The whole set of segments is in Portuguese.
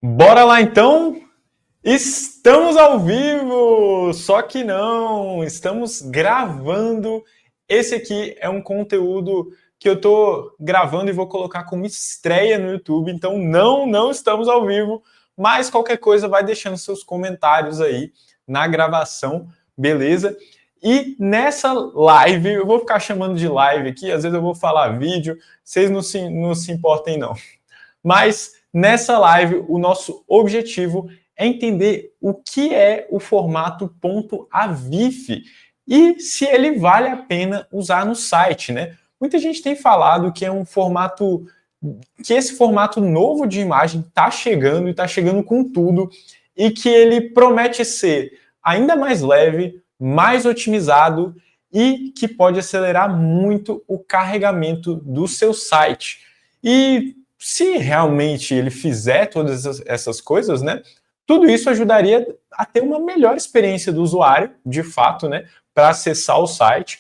Bora lá então? Estamos ao vivo! Só que não, estamos gravando. Esse aqui é um conteúdo que eu tô gravando e vou colocar como estreia no YouTube, então não estamos ao vivo, mas qualquer coisa vai deixando seus comentários aí na gravação, beleza? E nessa live, eu vou ficar chamando de live aqui, às vezes eu vou falar vídeo, vocês não se importem não. Mas nessa live, o nosso objetivo é entender o que é o formato .avif e se ele vale a pena usar no site, né? Muita gente tem falado que é um formato, que esse formato novo de imagem está chegando e está chegando com tudo e que ele promete ser ainda mais leve, mais otimizado e que pode acelerar muito o carregamento do seu site. E se realmente ele fizer todas essas coisas, né, tudo isso ajudaria a ter uma melhor experiência do usuário, de fato, né, para acessar o site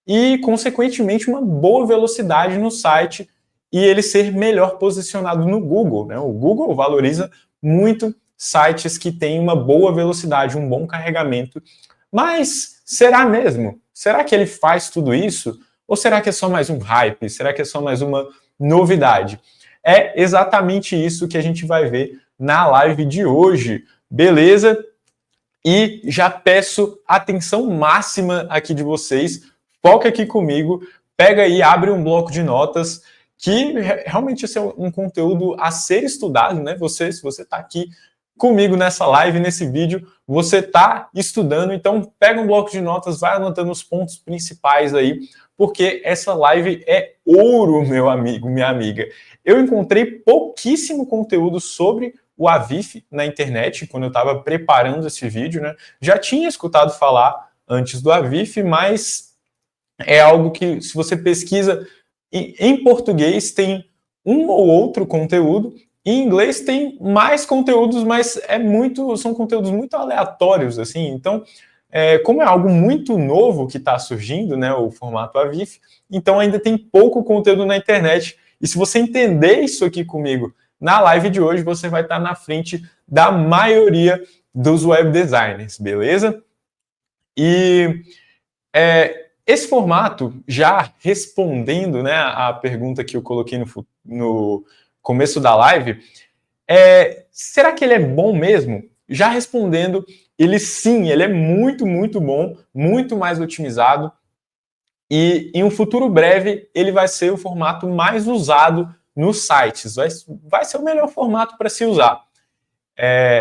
e, consequentemente, uma boa velocidade no site e ele ser melhor posicionado no Google, né? O Google valoriza muito sites que têm uma boa velocidade, um bom carregamento. Mas será mesmo? Será que ele faz tudo isso? Ou será que é só mais um hype? Será que é só mais uma novidade? É exatamente isso que a gente vai ver na live de hoje, beleza? E já peço atenção máxima aqui de vocês, foca aqui comigo, pega aí, abre um bloco de notas, que realmente esse é um conteúdo a ser estudado, né? Se você está aqui comigo nessa live, nesse vídeo, você está estudando, então pega um bloco de notas, vai anotando os pontos principais aí, porque essa live é ouro, meu amigo, minha amiga. Eu encontrei pouquíssimo conteúdo sobre o Avif na internet, quando eu estava preparando esse vídeo, né? Já tinha escutado falar antes do Avif, mas é algo que, se você pesquisa em português, tem um ou outro conteúdo, em inglês tem mais conteúdos, mas são conteúdos muito aleatórios, assim. Então, como é algo muito novo que está surgindo, né, o formato Avif, então ainda tem pouco conteúdo na internet. E se você entender isso aqui comigo na live de hoje, você vai estar na frente da maioria dos web designers, beleza? E esse formato, já respondendo, né, a pergunta que eu coloquei no começo da live, será que ele é bom mesmo? Já respondendo, ele é muito, muito bom, muito mais otimizado, e em um futuro breve ele vai ser o formato mais usado nos sites, vai ser o melhor formato para se usar.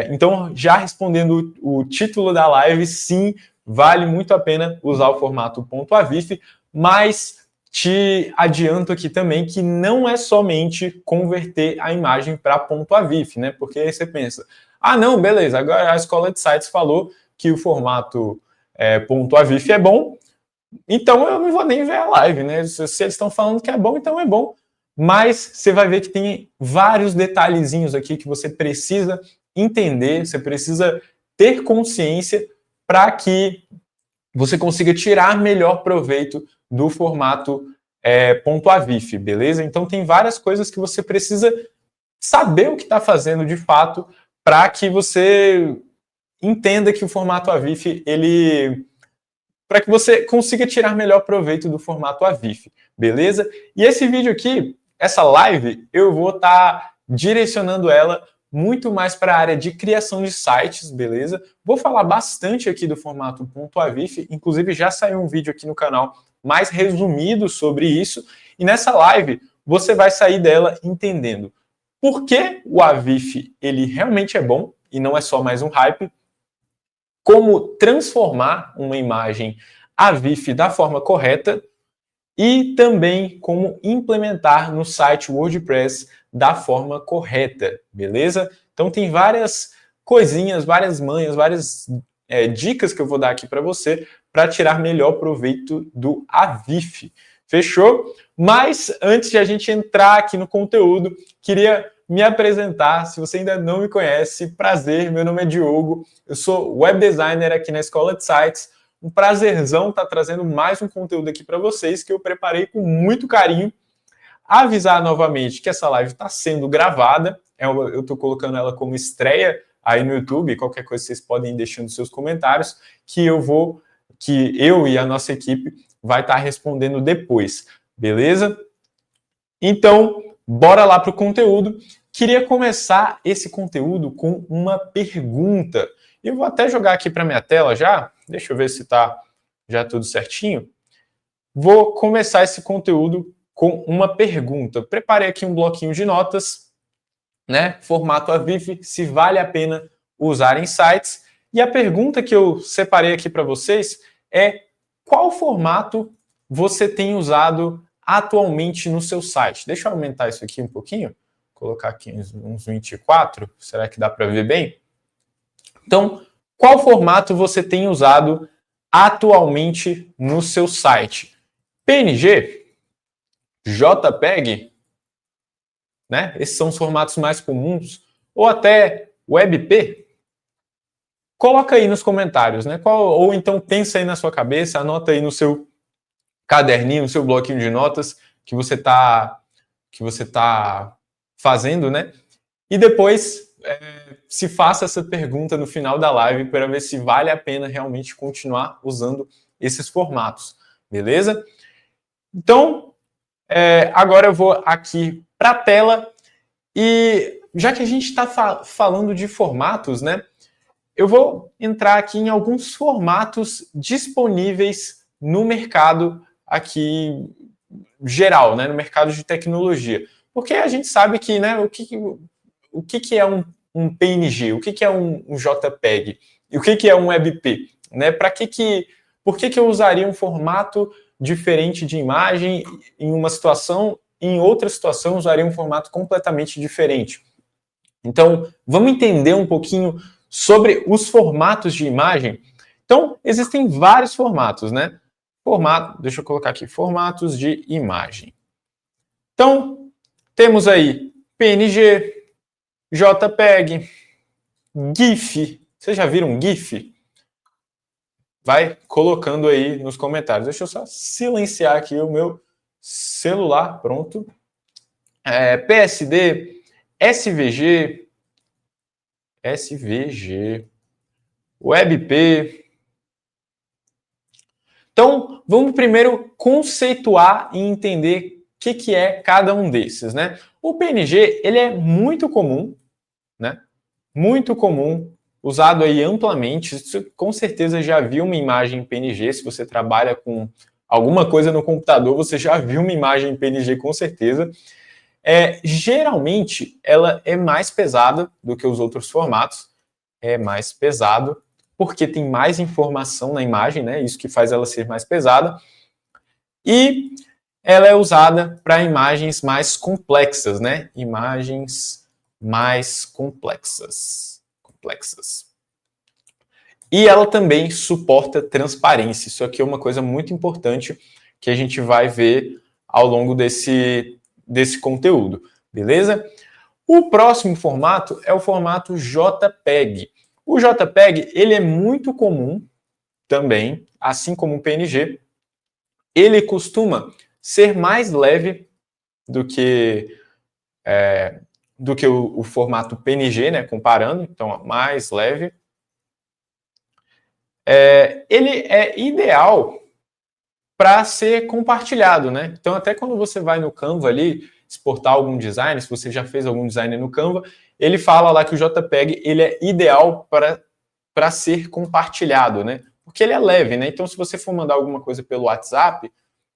Então, já respondendo o título da live, sim, vale muito a pena usar o formato .avif, mas te adianto aqui também que não é somente converter a imagem para .avif, né? Porque aí você pensa, não, beleza, agora a escola de sites falou que o formato .avif é bom, então eu não vou nem ver a live, né? Se eles estão falando que é bom, então é bom. Mas você vai ver que tem vários detalhezinhos aqui que você precisa entender, você precisa ter consciência para que você consiga tirar melhor proveito do formato .avif, beleza? Então tem várias coisas que você precisa saber o que está fazendo de fato para que você entenda que o formato Avif, para que você consiga tirar melhor proveito do formato Avif, beleza? E esse vídeo aqui, essa live, eu vou estar direcionando ela muito mais para a área de criação de sites, beleza? Vou falar bastante aqui do formato .avif, inclusive já saiu um vídeo aqui no canal mais resumido sobre isso, e nessa live você vai sair dela entendendo por que o Avif ele realmente é bom e não é só mais um hype, como transformar uma imagem Avif da forma correta e também como implementar no site WordPress da forma correta, beleza? Então tem várias coisinhas, várias manhas, várias dicas que eu vou dar aqui para você para tirar melhor proveito do Avif. Fechou? Mas antes de a gente entrar aqui no conteúdo, queria me apresentar. Se você ainda não me conhece, prazer, meu nome é Diogo, eu sou web designer aqui na Escola de Sites. Um prazerzão estar trazendo mais um conteúdo aqui para vocês que eu preparei com muito carinho. Avisar novamente que essa live está sendo gravada, eu estou colocando ela como estreia aí no YouTube. Qualquer coisa vocês podem ir deixando seus comentários, que eu e a nossa equipe vai estar respondendo depois, beleza? Então, bora lá para o conteúdo. Queria começar esse conteúdo com uma pergunta. Eu vou até jogar aqui para minha tela já. Deixa eu ver se está já tudo certinho. Vou começar esse conteúdo com uma pergunta. Preparei aqui um bloquinho de notas, né? Formato AVIF, se vale a pena usar em sites. E a pergunta que eu separei aqui para vocês é: qual formato você tem usado atualmente no seu site? Deixa eu aumentar isso aqui um pouquinho. Vou colocar aqui uns 24. Será que dá para ver bem? Então, qual formato você tem usado atualmente no seu site? PNG? JPEG? Né? Esses são os formatos mais comuns. Ou até WebP? Coloca aí nos comentários, né? Ou então pensa aí na sua cabeça, anota aí no seu caderninho, no seu bloquinho de notas que você tá fazendo, né? E depois se faça essa pergunta no final da live para ver se vale a pena realmente continuar usando esses formatos, beleza? Então, agora eu vou aqui para a tela e já que a gente está falando de formatos, né? Eu vou entrar aqui em alguns formatos disponíveis no mercado aqui geral, né? No mercado de tecnologia. Porque a gente sabe que, né, o que é um PNG, o que é um JPEG e o que é um WebP, né? Por que eu usaria um formato diferente de imagem em uma situação e em outra situação usaria um formato completamente diferente? Então, vamos entender um pouquinho sobre os formatos de imagem. Então, existem vários formatos, né? Deixa eu colocar aqui, formatos de imagem. Então, temos aí PNG, JPEG, GIF. Vocês já viram GIF? Vai colocando aí nos comentários. Deixa eu só silenciar aqui o meu celular. Pronto. PSD, SVG, WebP. Então, vamos primeiro conceituar e entender o que é cada um desses, né? O PNG, ele é muito comum, né? Muito comum, usado aí amplamente. Você com certeza já viu uma imagem em PNG. Se você trabalha com alguma coisa no computador, você já viu uma imagem em PNG com certeza. Geralmente, ela é mais pesada do que os outros formatos. É mais pesado, porque tem mais informação na imagem, né? Isso que faz ela ser mais pesada. E ela é usada para imagens mais complexas, né? Imagens mais complexas. E ela também suporta transparência. Isso aqui é uma coisa muito importante que a gente vai ver ao longo desse conteúdo, beleza? O próximo formato é o formato JPEG. O JPEG, ele é muito comum também, assim como o PNG. Ele costuma ser mais leve do que o formato PNG, né, comparando, então mais leve. Ele é ideal para ser compartilhado, né? Então, até quando você vai no Canva ali, exportar algum design, se você já fez algum design no Canva, ele fala lá que o JPEG ele é ideal para ser compartilhado, né? Porque ele é leve, né? Então, se você for mandar alguma coisa pelo WhatsApp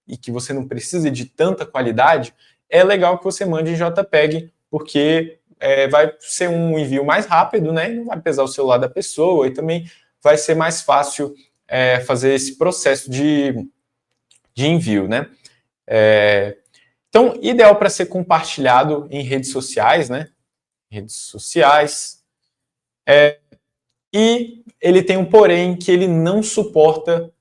e que você não precisa de tanta qualidade, é legal que você mande em JPEG, porque vai ser um envio mais rápido, né? Não vai pesar o celular da pessoa e também vai ser mais fácil fazer esse processo de envio, né? Então, ideal para ser compartilhado em redes sociais, né? Redes sociais. E ele tem um porém que ele não suporta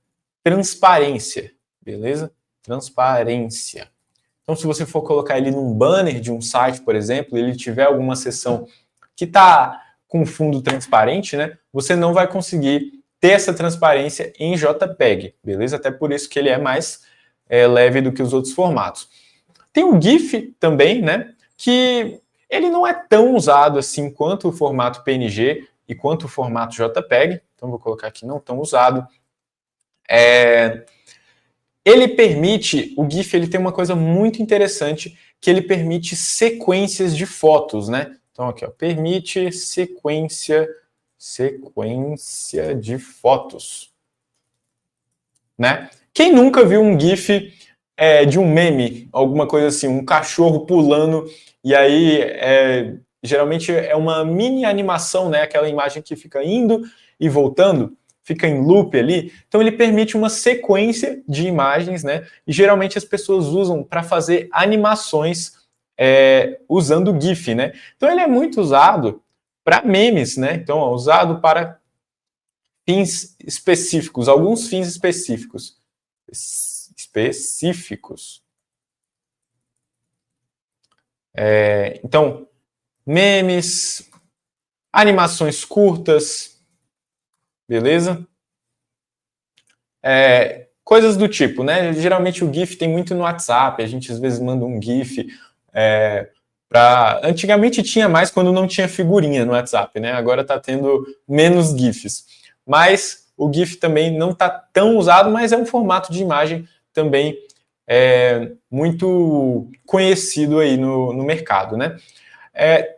transparência, beleza? Transparência. Então, se você for colocar ele num banner de um site, por exemplo, ele tiver alguma seção que está com fundo transparente, né? Você não vai conseguir ter essa transparência em JPEG, beleza? Até por isso que ele é mais leve do que os outros formatos. Tem o GIF também, né? Que ele não é tão usado assim quanto o formato PNG e quanto o formato JPEG. Então, vou colocar aqui não tão usado. Ele permite, o GIF ele tem uma coisa muito interessante, que ele permite sequências de fotos, né? Então, aqui, ó, permite sequência de fotos, né? Quem nunca viu um GIF de um meme, alguma coisa assim, um cachorro pulando, e aí geralmente é uma mini animação, né? Aquela imagem que fica indo e voltando, fica em loop ali. Então ele permite uma sequência de imagens, né? E geralmente as pessoas usam para fazer animações usando GIF, né? Então ele é muito usado para memes, né? Então é usado para fins específicos, alguns fins específicos. Então, memes, animações curtas, beleza? Coisas do tipo, né? Geralmente o GIF tem muito no WhatsApp, a gente às vezes manda um GIF Antigamente tinha mais quando não tinha figurinha no WhatsApp, né? Agora tá tendo menos GIFs. Mas o GIF também não tá tão usado, mas é um formato de imagem também muito conhecido aí no mercado, né?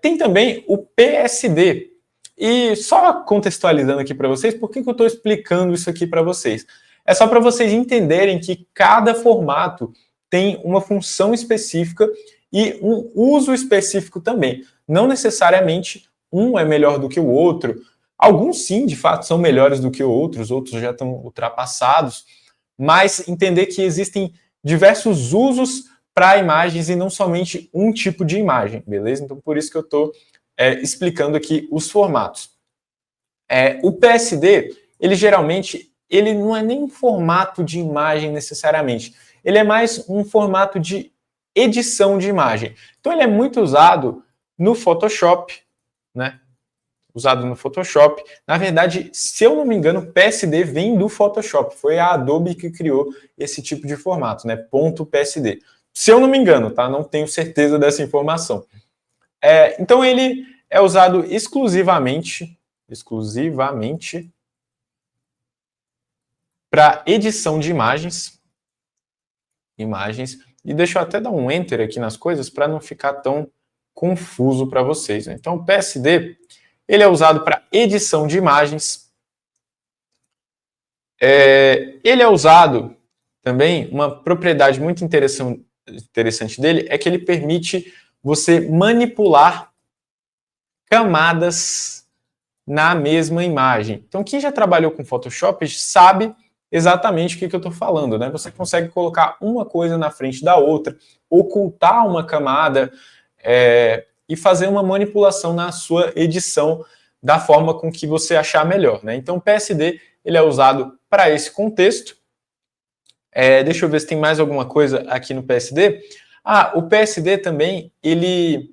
Tem também o PSD. E só contextualizando aqui para vocês, por que eu estou explicando isso aqui para vocês? É só para vocês entenderem que cada formato tem uma função específica e um uso específico também. Não necessariamente um é melhor do que o outro. Alguns sim, de fato, são melhores do que outros já estão ultrapassados, mas entender que existem diversos usos para imagens e não somente um tipo de imagem, beleza? Então, por isso que eu estou explicando aqui os formatos. O PSD, ele geralmente, ele não é nem um formato de imagem necessariamente, ele é mais um formato de edição de imagem. Então, ele é muito usado no Photoshop, né? Usado no Photoshop. Na verdade, se eu não me engano, o PSD vem do Photoshop. Foi a Adobe que criou esse tipo de formato, né? .PSD. Se eu não me engano, tá? Não tenho certeza dessa informação. Então, ele é usado exclusivamente para edição de imagens. E deixa eu até dar um enter aqui nas coisas para não ficar tão confuso para vocês, né? Então, o PSD, ele é usado para edição de imagens. Ele é usado também, uma propriedade muito interessante dele é que ele permite você manipular camadas na mesma imagem. Então, quem já trabalhou com Photoshop sabe exatamente o que eu estou falando, né? Você consegue colocar uma coisa na frente da outra, ocultar uma camada e fazer uma manipulação na sua edição da forma com que você achar melhor, né? Então, o PSD ele é usado para esse contexto. Deixa eu ver se tem mais alguma coisa aqui no PSD. O PSD também, ele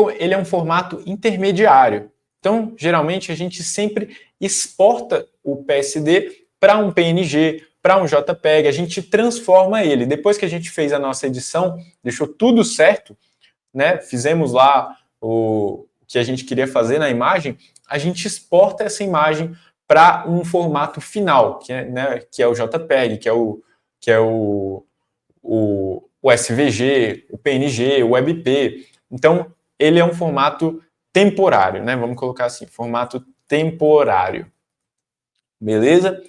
é um formato intermediário. Então, geralmente, a gente sempre exporta o PSD para um PNG, para um JPEG, a gente transforma ele. Depois que a gente fez a nossa edição, deixou tudo certo, né? Fizemos lá o que a gente queria fazer na imagem, a gente exporta essa imagem para um formato final, que é o JPEG, que é o SVG, o PNG, o WebP. Então, ele é um formato temporário, né? Vamos colocar assim, formato temporário. Beleza?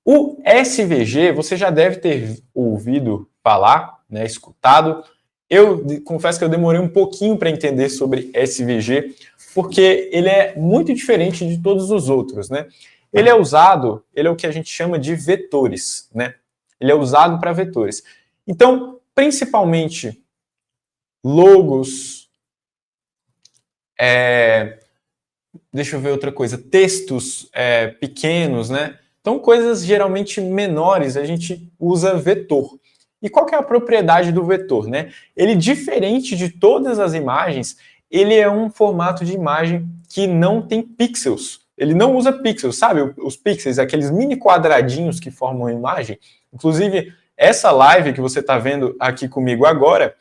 O SVG, você já deve ter ouvido falar, né, escutado. Eu confesso que eu demorei um pouquinho para entender sobre SVG, porque ele é muito diferente de todos os outros, né? Ele é o que a gente chama de vetores, né? Ele é usado para vetores. Então, principalmente logos, deixa eu ver outra coisa, textos pequenos, né? Então, coisas geralmente menores, a gente usa vetor. E qual que é a propriedade do vetor, né? Ele, diferente de todas as imagens, ele é um formato de imagem que não tem pixels. Ele não usa pixels, sabe? Os pixels, aqueles mini quadradinhos que formam a imagem. Inclusive, essa live que você está vendo aqui comigo agora,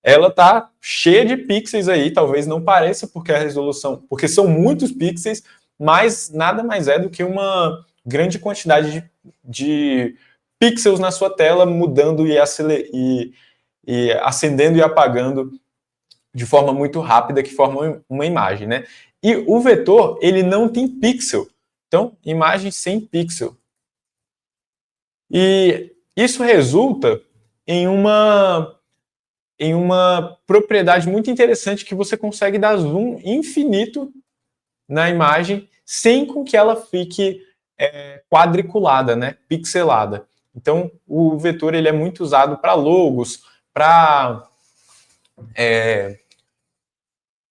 ela tá cheia de pixels aí, talvez não pareça porque a resolução, porque são muitos pixels, mas nada mais é do que uma grande quantidade de pixels na sua tela, mudando e acendendo e apagando de forma muito rápida, que forma uma imagem, né? E o vetor, ele não tem pixel. Então, imagem sem pixel. E isso resulta em uma propriedade muito interessante que você consegue dar zoom infinito na imagem sem com que ela fique quadriculada, né, pixelada. Então, o vetor ele é muito usado para logos, para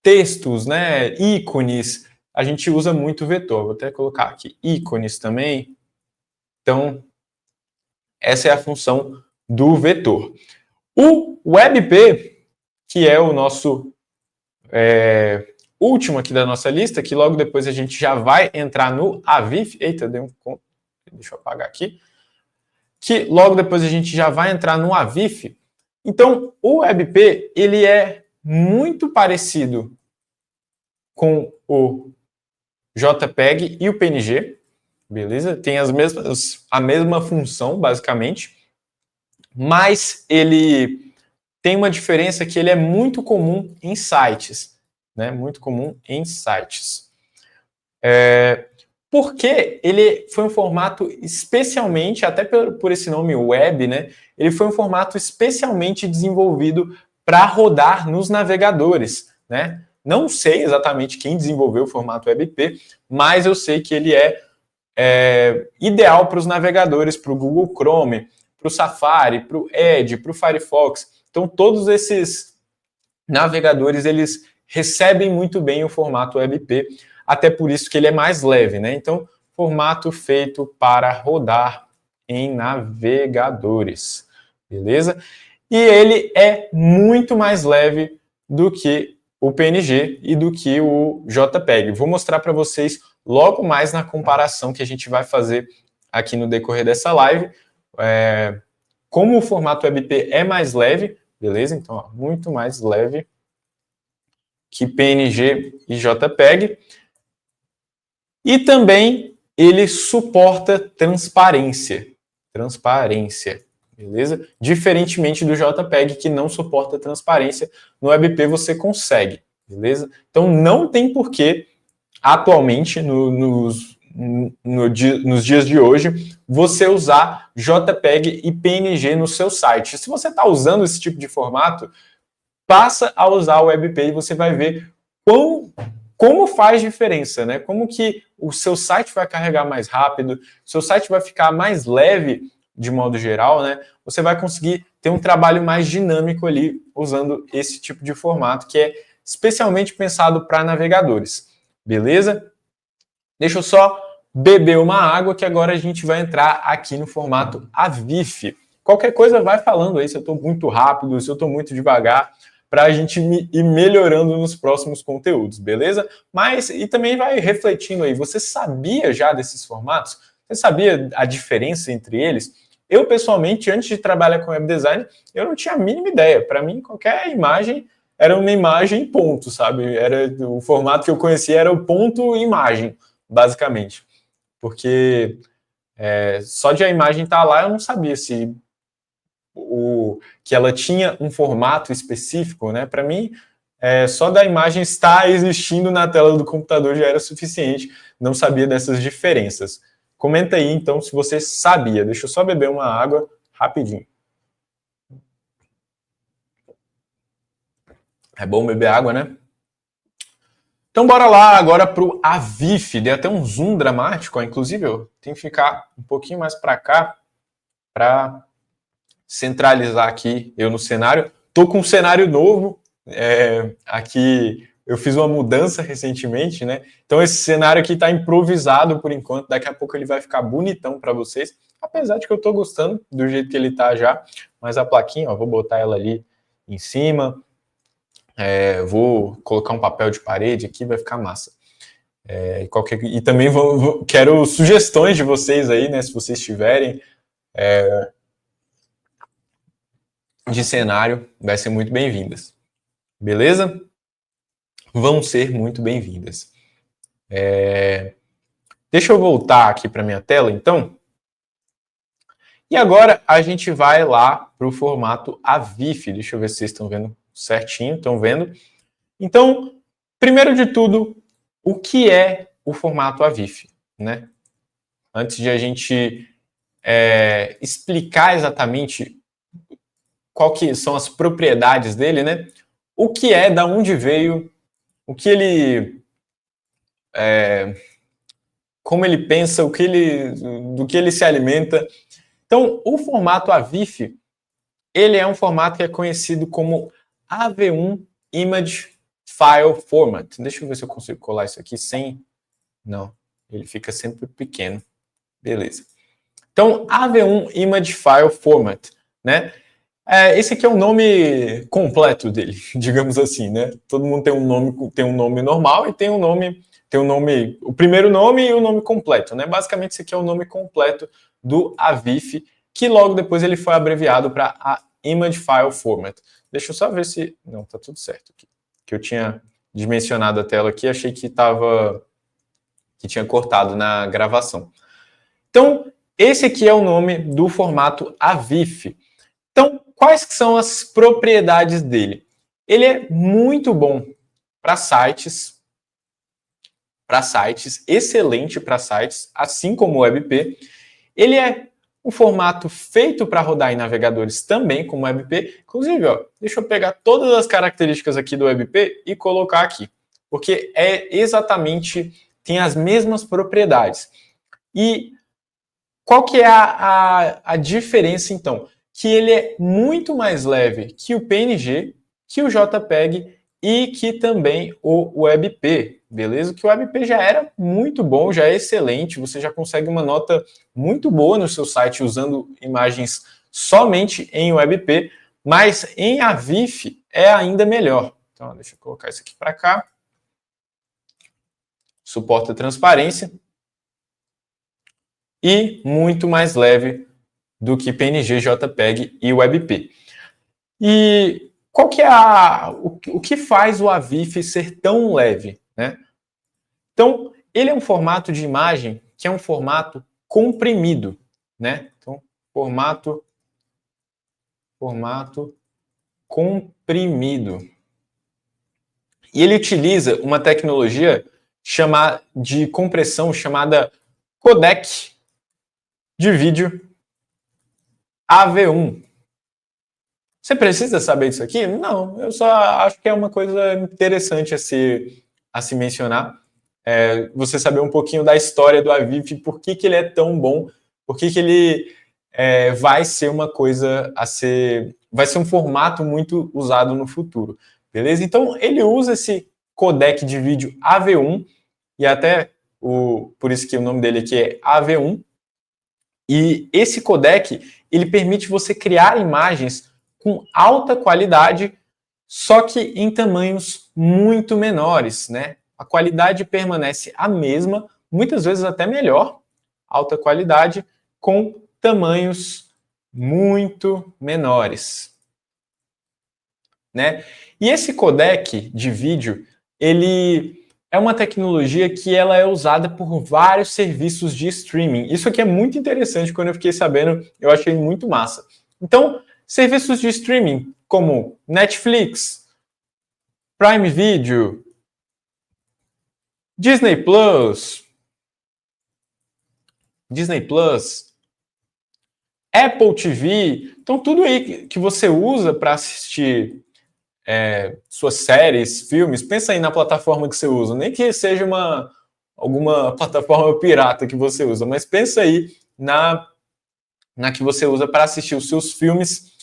textos, né, ícones. A gente usa muito vetor. Vou até colocar aqui ícones também. Então, essa é a função do vetor. O WebP, que é o nosso último aqui da nossa lista, que logo depois a gente já vai entrar no AVIF. Eita, deixa eu apagar aqui. Que logo depois a gente já vai entrar no AVIF. Então, o WebP, ele é muito parecido com o JPEG e o PNG, beleza? Tem a mesma função, basicamente, mas ele tem uma diferença que ele é muito comum em sites, né? Muito comum em sites. Porque ele foi um formato especialmente, até por esse nome web, né? Ele foi um formato especialmente desenvolvido para rodar nos navegadores, né? Não sei exatamente quem desenvolveu o formato WebP, mas eu sei que ele é ideal para os navegadores, para o Google Chrome, para o Safari, para o Edge, para o Firefox. Então, todos esses navegadores, eles recebem muito bem o formato WebP, até por isso que ele é mais leve, né? Então, formato feito para rodar em navegadores, beleza? E ele é muito mais leve do que o PNG e do que o JPEG. Vou mostrar para vocês logo mais na comparação que a gente vai fazer aqui no decorrer dessa live, como o formato WebP é mais leve, beleza? Então, ó, muito mais leve que PNG e JPEG. E também ele suporta transparência. Transparência, beleza? Diferentemente do JPEG, que não suporta transparência, no WebP você consegue, beleza? Então não tem porquê, atualmente, nos dias de hoje, você usar JPEG e PNG no seu site. Se você está usando esse tipo de formato, passa a usar o WebP e você vai ver como faz diferença, né? Como que o seu site vai carregar mais rápido, o seu site vai ficar mais leve de modo geral, né? Você vai conseguir ter um trabalho mais dinâmico ali usando esse tipo de formato que é especialmente pensado para navegadores, beleza? Deixa eu só beber uma água que agora a gente vai entrar aqui no formato AVIF. Qualquer coisa vai falando aí se eu estou muito rápido, se eu estou muito devagar, para a gente ir melhorando nos próximos conteúdos, beleza? Mas, e também vai refletindo aí, você sabia já desses formatos? Você sabia a diferença entre eles? Eu, pessoalmente, antes de trabalhar com web design, eu não tinha a mínima ideia. Para mim, qualquer imagem era uma imagem ponto, sabe? Era, o formato que eu conhecia era o ponto imagem, basicamente. Porque só de a imagem estar lá, eu não sabia se que ela tinha um formato específico, né? Para mim, só da imagem estar existindo na tela do computador já era suficiente. Não sabia dessas diferenças. Comenta aí, então, se você sabia. Deixa eu só beber uma água rapidinho. É bom beber água, né? Então, bora lá agora para o AVIF. Dei até um zoom dramático, ó. Inclusive, eu tenho que ficar um pouquinho mais para cá para centralizar aqui eu no cenário. Tô com um cenário novo. Aqui eu fiz uma mudança recentemente, né? Então esse cenário aqui está improvisado por enquanto. Daqui a pouco ele vai ficar bonitão para vocês. Apesar de que eu estou gostando do jeito que ele está já. Mas a plaquinha, ó, vou botar ela ali em cima. Vou colocar um papel de parede aqui, vai ficar massa. E também quero sugestões de vocês aí, né? Se vocês tiverem. de cenário vai ser muito bem-vindas. Beleza? Vão ser muito bem-vindas. Deixa eu voltar aqui para minha tela, então. E agora a gente vai lá para o formato AVIF. Deixa eu ver se vocês estão vendo certinho. Estão vendo? Então, primeiro de tudo, o que é o formato AVIF, né? Antes de a gente explicar exatamente qual que são as propriedades dele, né? O que é, da onde veio, o que ele, como ele pensa, do que ele se alimenta. Então, o formato AVIF, ele é um formato que é conhecido como AV1 Image File Format. Deixa eu ver se eu consigo colar isso aqui sem... Não, ele fica sempre pequeno. Beleza. Então, AV1 Image File Format, né? Esse aqui é o nome completo dele, digamos assim, né? Todo mundo tem um nome normal e tem um nome, o primeiro nome e o nome completo, né? Basicamente, esse aqui é o nome completo do AVIF, que logo depois ele foi abreviado para a Image File Format. Deixa eu só ver se... Não, tá tudo certo aqui. Que eu tinha dimensionado a tela aqui, achei que tinha cortado na gravação. Então, esse aqui é o nome do formato AVIF. Então, quais são as propriedades dele? Ele é muito bom para sites, excelente para sites, assim como o WebP. Ele é um formato feito para rodar em navegadores também, como o WebP. Inclusive, ó, deixa eu pegar todas as características aqui do WebP e colocar aqui, porque tem as mesmas propriedades. E qual que é a diferença, então? Que ele é muito mais leve que o PNG, que o JPEG e que também o WebP, beleza? Que o WebP já era muito bom, já é excelente, você já consegue uma nota muito boa no seu site usando imagens somente em WebP, mas em AVIF é ainda melhor. Então, deixa eu colocar isso aqui para cá. Suporta transparência. E muito mais leve do que PNG, JPEG e WebP. E qual que é o que faz o AVIF ser tão leve, né? Então, ele é um formato de imagem que é um formato comprimido, né? Então, formato comprimido. E ele utiliza uma tecnologia de compressão chamada codec de vídeo AV1. Você precisa saber disso aqui? Não, eu só acho que é uma coisa interessante a se mencionar. Você saber um pouquinho da história do AVIF, por que ele é tão bom, por que ele vai ser uma coisa vai ser um formato muito usado no futuro, beleza? Então, ele usa esse codec de vídeo AV1, e até por isso que o nome dele aqui é AV1, e esse codec, ele permite você criar imagens com alta qualidade, só que em tamanhos muito menores, né? A qualidade permanece a mesma, muitas vezes até melhor, alta qualidade, com tamanhos muito menores, né? E esse codec de vídeo, ele é uma tecnologia que ela é usada por vários serviços de streaming. Isso aqui é muito interessante, quando eu fiquei sabendo, eu achei muito massa. Então, serviços de streaming como Netflix, Prime Video, Disney Plus, Apple TV, então tudo aí que você usa para assistir suas séries, filmes, pensa aí na plataforma que você usa, nem que seja alguma plataforma pirata que você usa, mas pensa aí na que você usa para assistir os seus filmes.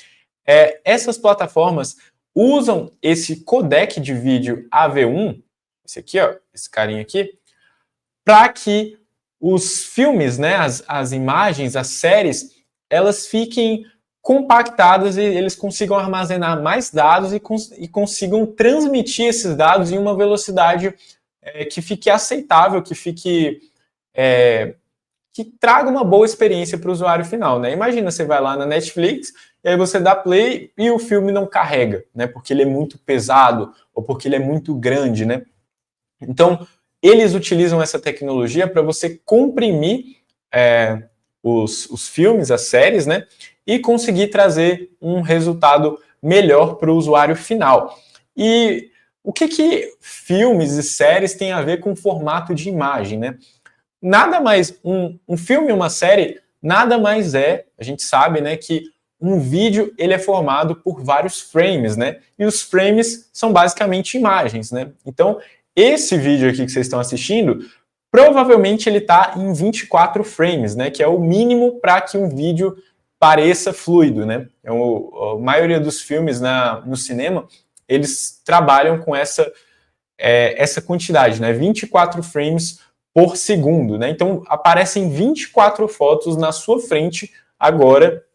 Essas plataformas usam esse codec de vídeo AV1, esse aqui, ó, esse carinha aqui, para que os filmes, né, as imagens, as séries, elas fiquem compactadas e eles consigam armazenar mais dados e consigam transmitir esses dados em uma velocidade que fique aceitável, que que traga uma boa experiência para o usuário final, né? Imagina, você vai lá na Netflix e aí você dá play e o filme não carrega, né? Porque ele é muito pesado ou porque ele é muito grande, né? Então, eles utilizam essa tecnologia para você comprimir os filmes, as séries, né? E conseguir trazer um resultado melhor para o usuário final. E o que filmes e séries têm a ver com formato de imagem, né? Nada mais, um filme, uma série, nada mais a gente sabe, né, que um vídeo ele é formado por vários frames, né? E os frames são basicamente imagens, né? Então, esse vídeo aqui que vocês estão assistindo, provavelmente ele está em 24 frames, né? Que é o mínimo para que um vídeo pareça fluido, né? A maioria dos filmes no cinema, eles trabalham com essa quantidade, né? 24 frames por segundo, né? Então aparecem 24 fotos na sua frente agora,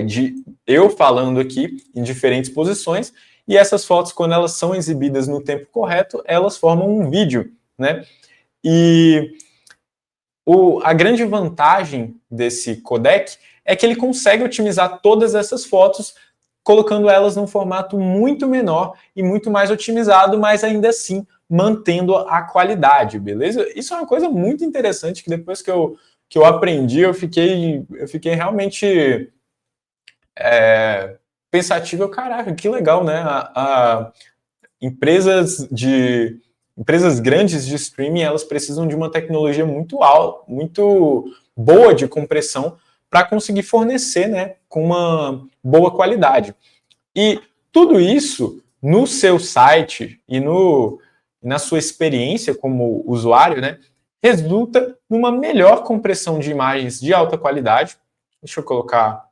de eu falando aqui em diferentes posições, e essas fotos, quando elas são exibidas no tempo correto, elas formam um vídeo, né? E a grande vantagem desse codec é que ele consegue otimizar todas essas fotos, colocando elas num formato muito menor e muito mais otimizado, mas ainda assim mantendo a qualidade, beleza? Isso é uma coisa muito interessante que depois que eu aprendi, eu fiquei realmente pensativo. Caraca, que legal, né? Empresas grandes de streaming, elas precisam de uma tecnologia muito boa de compressão para conseguir fornecer, né, com uma boa qualidade. E tudo isso no seu site e na sua experiência como usuário, né, resulta numa melhor compressão de imagens de alta qualidade. Deixa eu colocar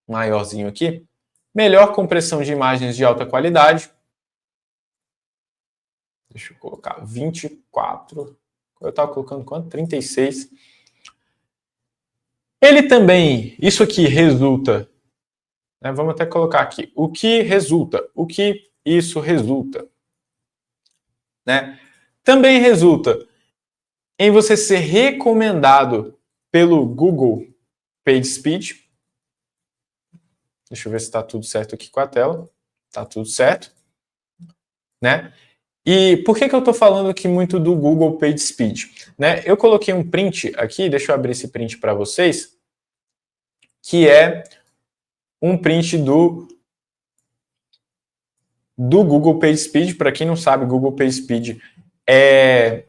maiorzinho aqui. Melhor compressão de imagens de alta qualidade. Deixa eu colocar 24. Eu estava colocando quanto? 36. Ele também, isso aqui resulta, né, vamos até colocar aqui, o que isso resulta, né? Também resulta em você ser recomendado pelo Google PageSpeed. Deixa eu ver se está tudo certo aqui com a tela. Está tudo certo, né? E por que eu estou falando aqui muito do Google PageSpeed? Né? Eu coloquei um print aqui, deixa eu abrir esse print para vocês, que é um print do Google PageSpeed. Para quem não sabe, Google PageSpeed é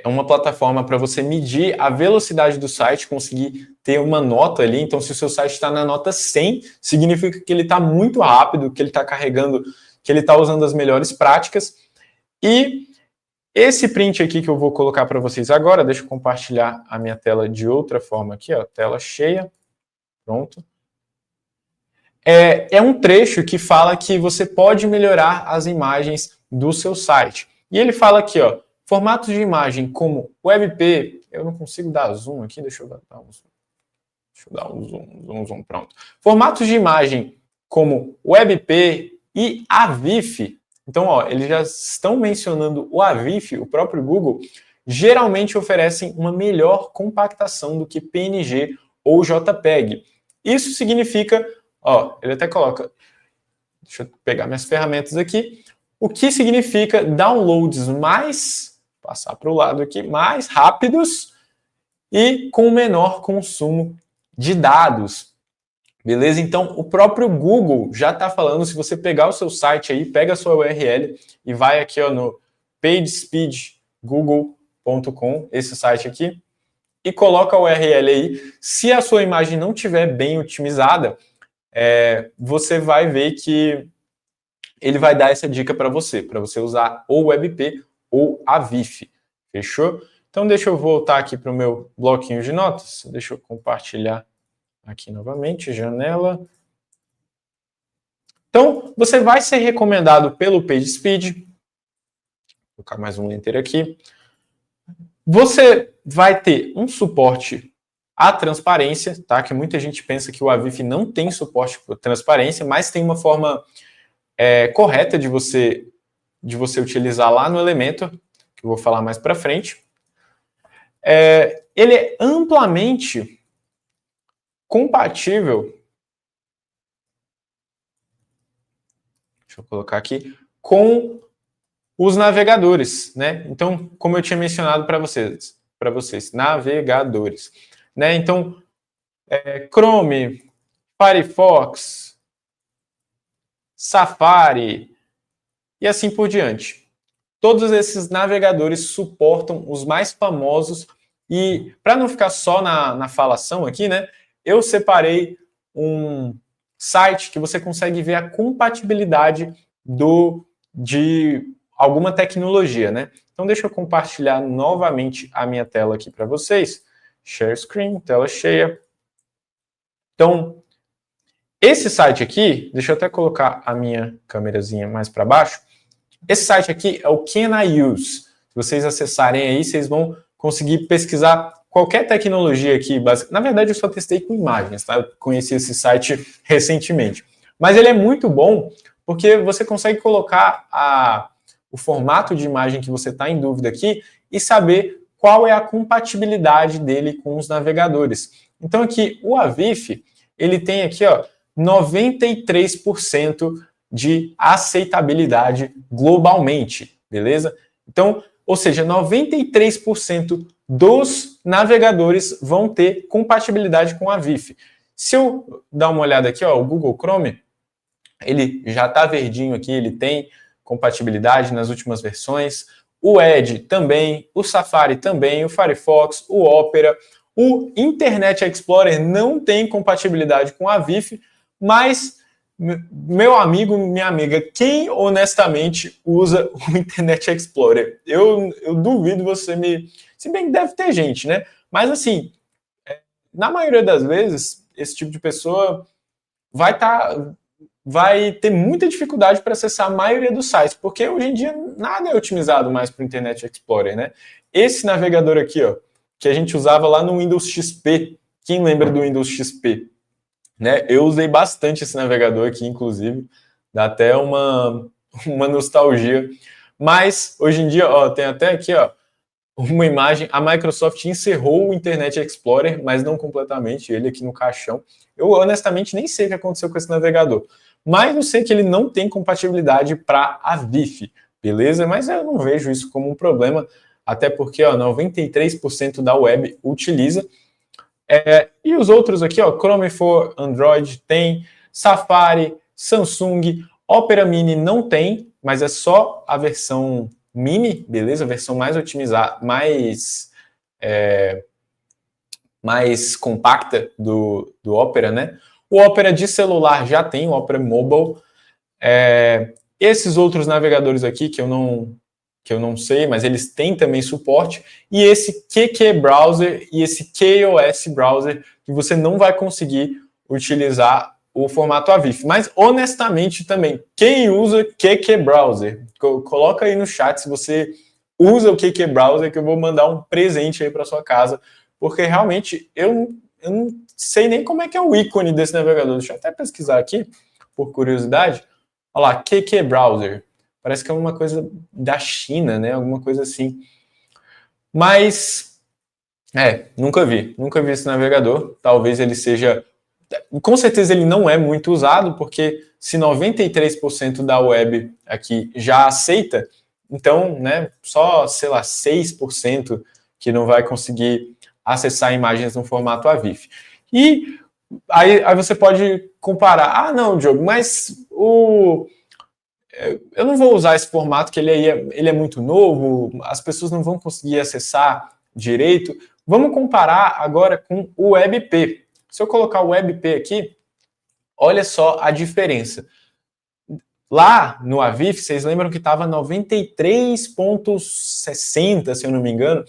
uma plataforma para você medir a velocidade do site, conseguir ter uma nota ali. Então, se o seu site está na nota 100, significa que ele está muito rápido, que ele está carregando, que ele está usando as melhores práticas. E esse print aqui que eu vou colocar para vocês agora, deixa eu compartilhar a minha tela de outra forma aqui, ó, tela cheia, pronto. É um trecho que fala que você pode melhorar as imagens do seu site. E ele fala aqui, ó, formatos de imagem como WebP, eu não consigo dar zoom aqui, deixa eu dar um zoom, pronto. Formatos de imagem como WebP e AVIF, então, ó, eles já estão mencionando o AVIF, o próprio Google, geralmente oferecem uma melhor compactação do que PNG ou JPEG. Isso significa, ó, ele até coloca, deixa eu pegar minhas ferramentas aqui, o que significa downloads passar para o lado aqui, mais rápidos e com menor consumo de dados. Beleza? Então, o próprio Google já está falando, se você pegar o seu site aí, pega a sua URL e vai aqui, ó, no pagespeedgoogle.com, esse site aqui, e coloca a URL aí. Se a sua imagem não estiver bem otimizada, você vai ver que ele vai dar essa dica para você usar ou WebP ou AVIF. Fechou? Então, deixa eu voltar aqui para o meu bloquinho de notas. Deixa eu compartilhar aqui novamente, janela. Então, você vai ser recomendado pelo PageSpeed. Vou colocar mais um enter aqui. Você vai ter um suporte à transparência, tá? Que muita gente pensa que o AVIF não tem suporte para transparência, mas tem uma forma correta de você utilizar lá no Elementor, que eu vou falar mais para frente. ele é amplamente compatível, deixa eu colocar aqui, com os navegadores, né? Então, como eu tinha mencionado para vocês, navegadores, né? Então, Chrome, Firefox, Safari e assim por diante. Todos esses navegadores suportam os mais famosos e, para não ficar só na falação aqui, né? Eu separei um site que você consegue ver a compatibilidade de alguma tecnologia, né? Então, deixa eu compartilhar novamente a minha tela aqui para vocês. Share screen, tela cheia. Então, esse site aqui, deixa eu até colocar a minha câmerazinha mais para baixo. Esse site aqui é o Can I Use. Se vocês acessarem aí, vocês vão conseguir pesquisar qualquer tecnologia aqui. Na verdade, eu só testei com imagens, tá? Eu conheci esse site recentemente. Mas ele é muito bom porque você consegue colocar o formato de imagem que você está em dúvida aqui e saber qual é a compatibilidade dele com os navegadores. Então aqui, o Avif, ele tem aqui, ó, 93% de aceitabilidade globalmente, beleza? Então, ou seja, 93% dos navegadores vão ter compatibilidade com a Avif. Se eu dar uma olhada aqui, ó, o Google Chrome, ele já está verdinho aqui, ele tem compatibilidade nas últimas versões. O Edge também, o Safari também, o Firefox, o Opera, o Internet Explorer não tem compatibilidade com a Avif, mas, meu amigo, minha amiga, quem honestamente usa o Internet Explorer? Eu duvido você me... Se bem que deve ter gente, né? Mas, assim, na maioria das vezes, esse tipo de pessoa vai ter muita dificuldade para acessar a maioria dos sites, porque hoje em dia nada é otimizado mais para o Internet Explorer, né? Esse navegador aqui, ó, que a gente usava lá no Windows XP, quem lembra do Windows XP? Né? Eu usei bastante esse navegador aqui, inclusive, dá até uma nostalgia. Mas, hoje em dia, ó, tem até aqui, ó, uma imagem, a Microsoft encerrou o Internet Explorer, mas não completamente, ele aqui no caixão. Eu, honestamente, nem sei o que aconteceu com esse navegador. Mas eu sei que ele não tem compatibilidade para a Avif, beleza? Mas eu não vejo isso como um problema, até porque, ó, 93% da web utiliza. E os outros aqui, ó, Chrome for Android tem, Safari, Samsung, Opera Mini não tem, mas é só a versão Mini, beleza? A versão mais otimizada, mais compacta do Opera, né? O Opera de celular já tem, o Opera Mobile. Esses outros navegadores aqui que eu não sei, mas eles têm também suporte, e esse QQ Browser e esse KOS Browser, que você não vai conseguir utilizar o formato Avif. Mas, honestamente, também, quem usa QQ Browser? Coloca aí no chat se você usa o QQ Browser, que eu vou mandar um presente aí para sua casa, porque realmente eu não sei nem como é que é o ícone desse navegador. Deixa eu até pesquisar aqui, por curiosidade. Olha lá, QQ Browser. Parece que é uma coisa da China, né? Alguma coisa assim. Mas, nunca vi esse navegador. Talvez ele seja... Com certeza ele não é muito usado, porque se 93% da web aqui já aceita, então, né, só, sei lá, 6% que não vai conseguir acessar imagens no formato Avif. E aí você pode comparar. Ah, não, Diogo, mas eu não vou usar esse formato, que ele é muito novo, as pessoas não vão conseguir acessar direito. Vamos comparar agora com o WebP. Se eu colocar o WebP aqui, olha só a diferença. Lá no Avif, vocês lembram que estava 93,60, se eu não me engano.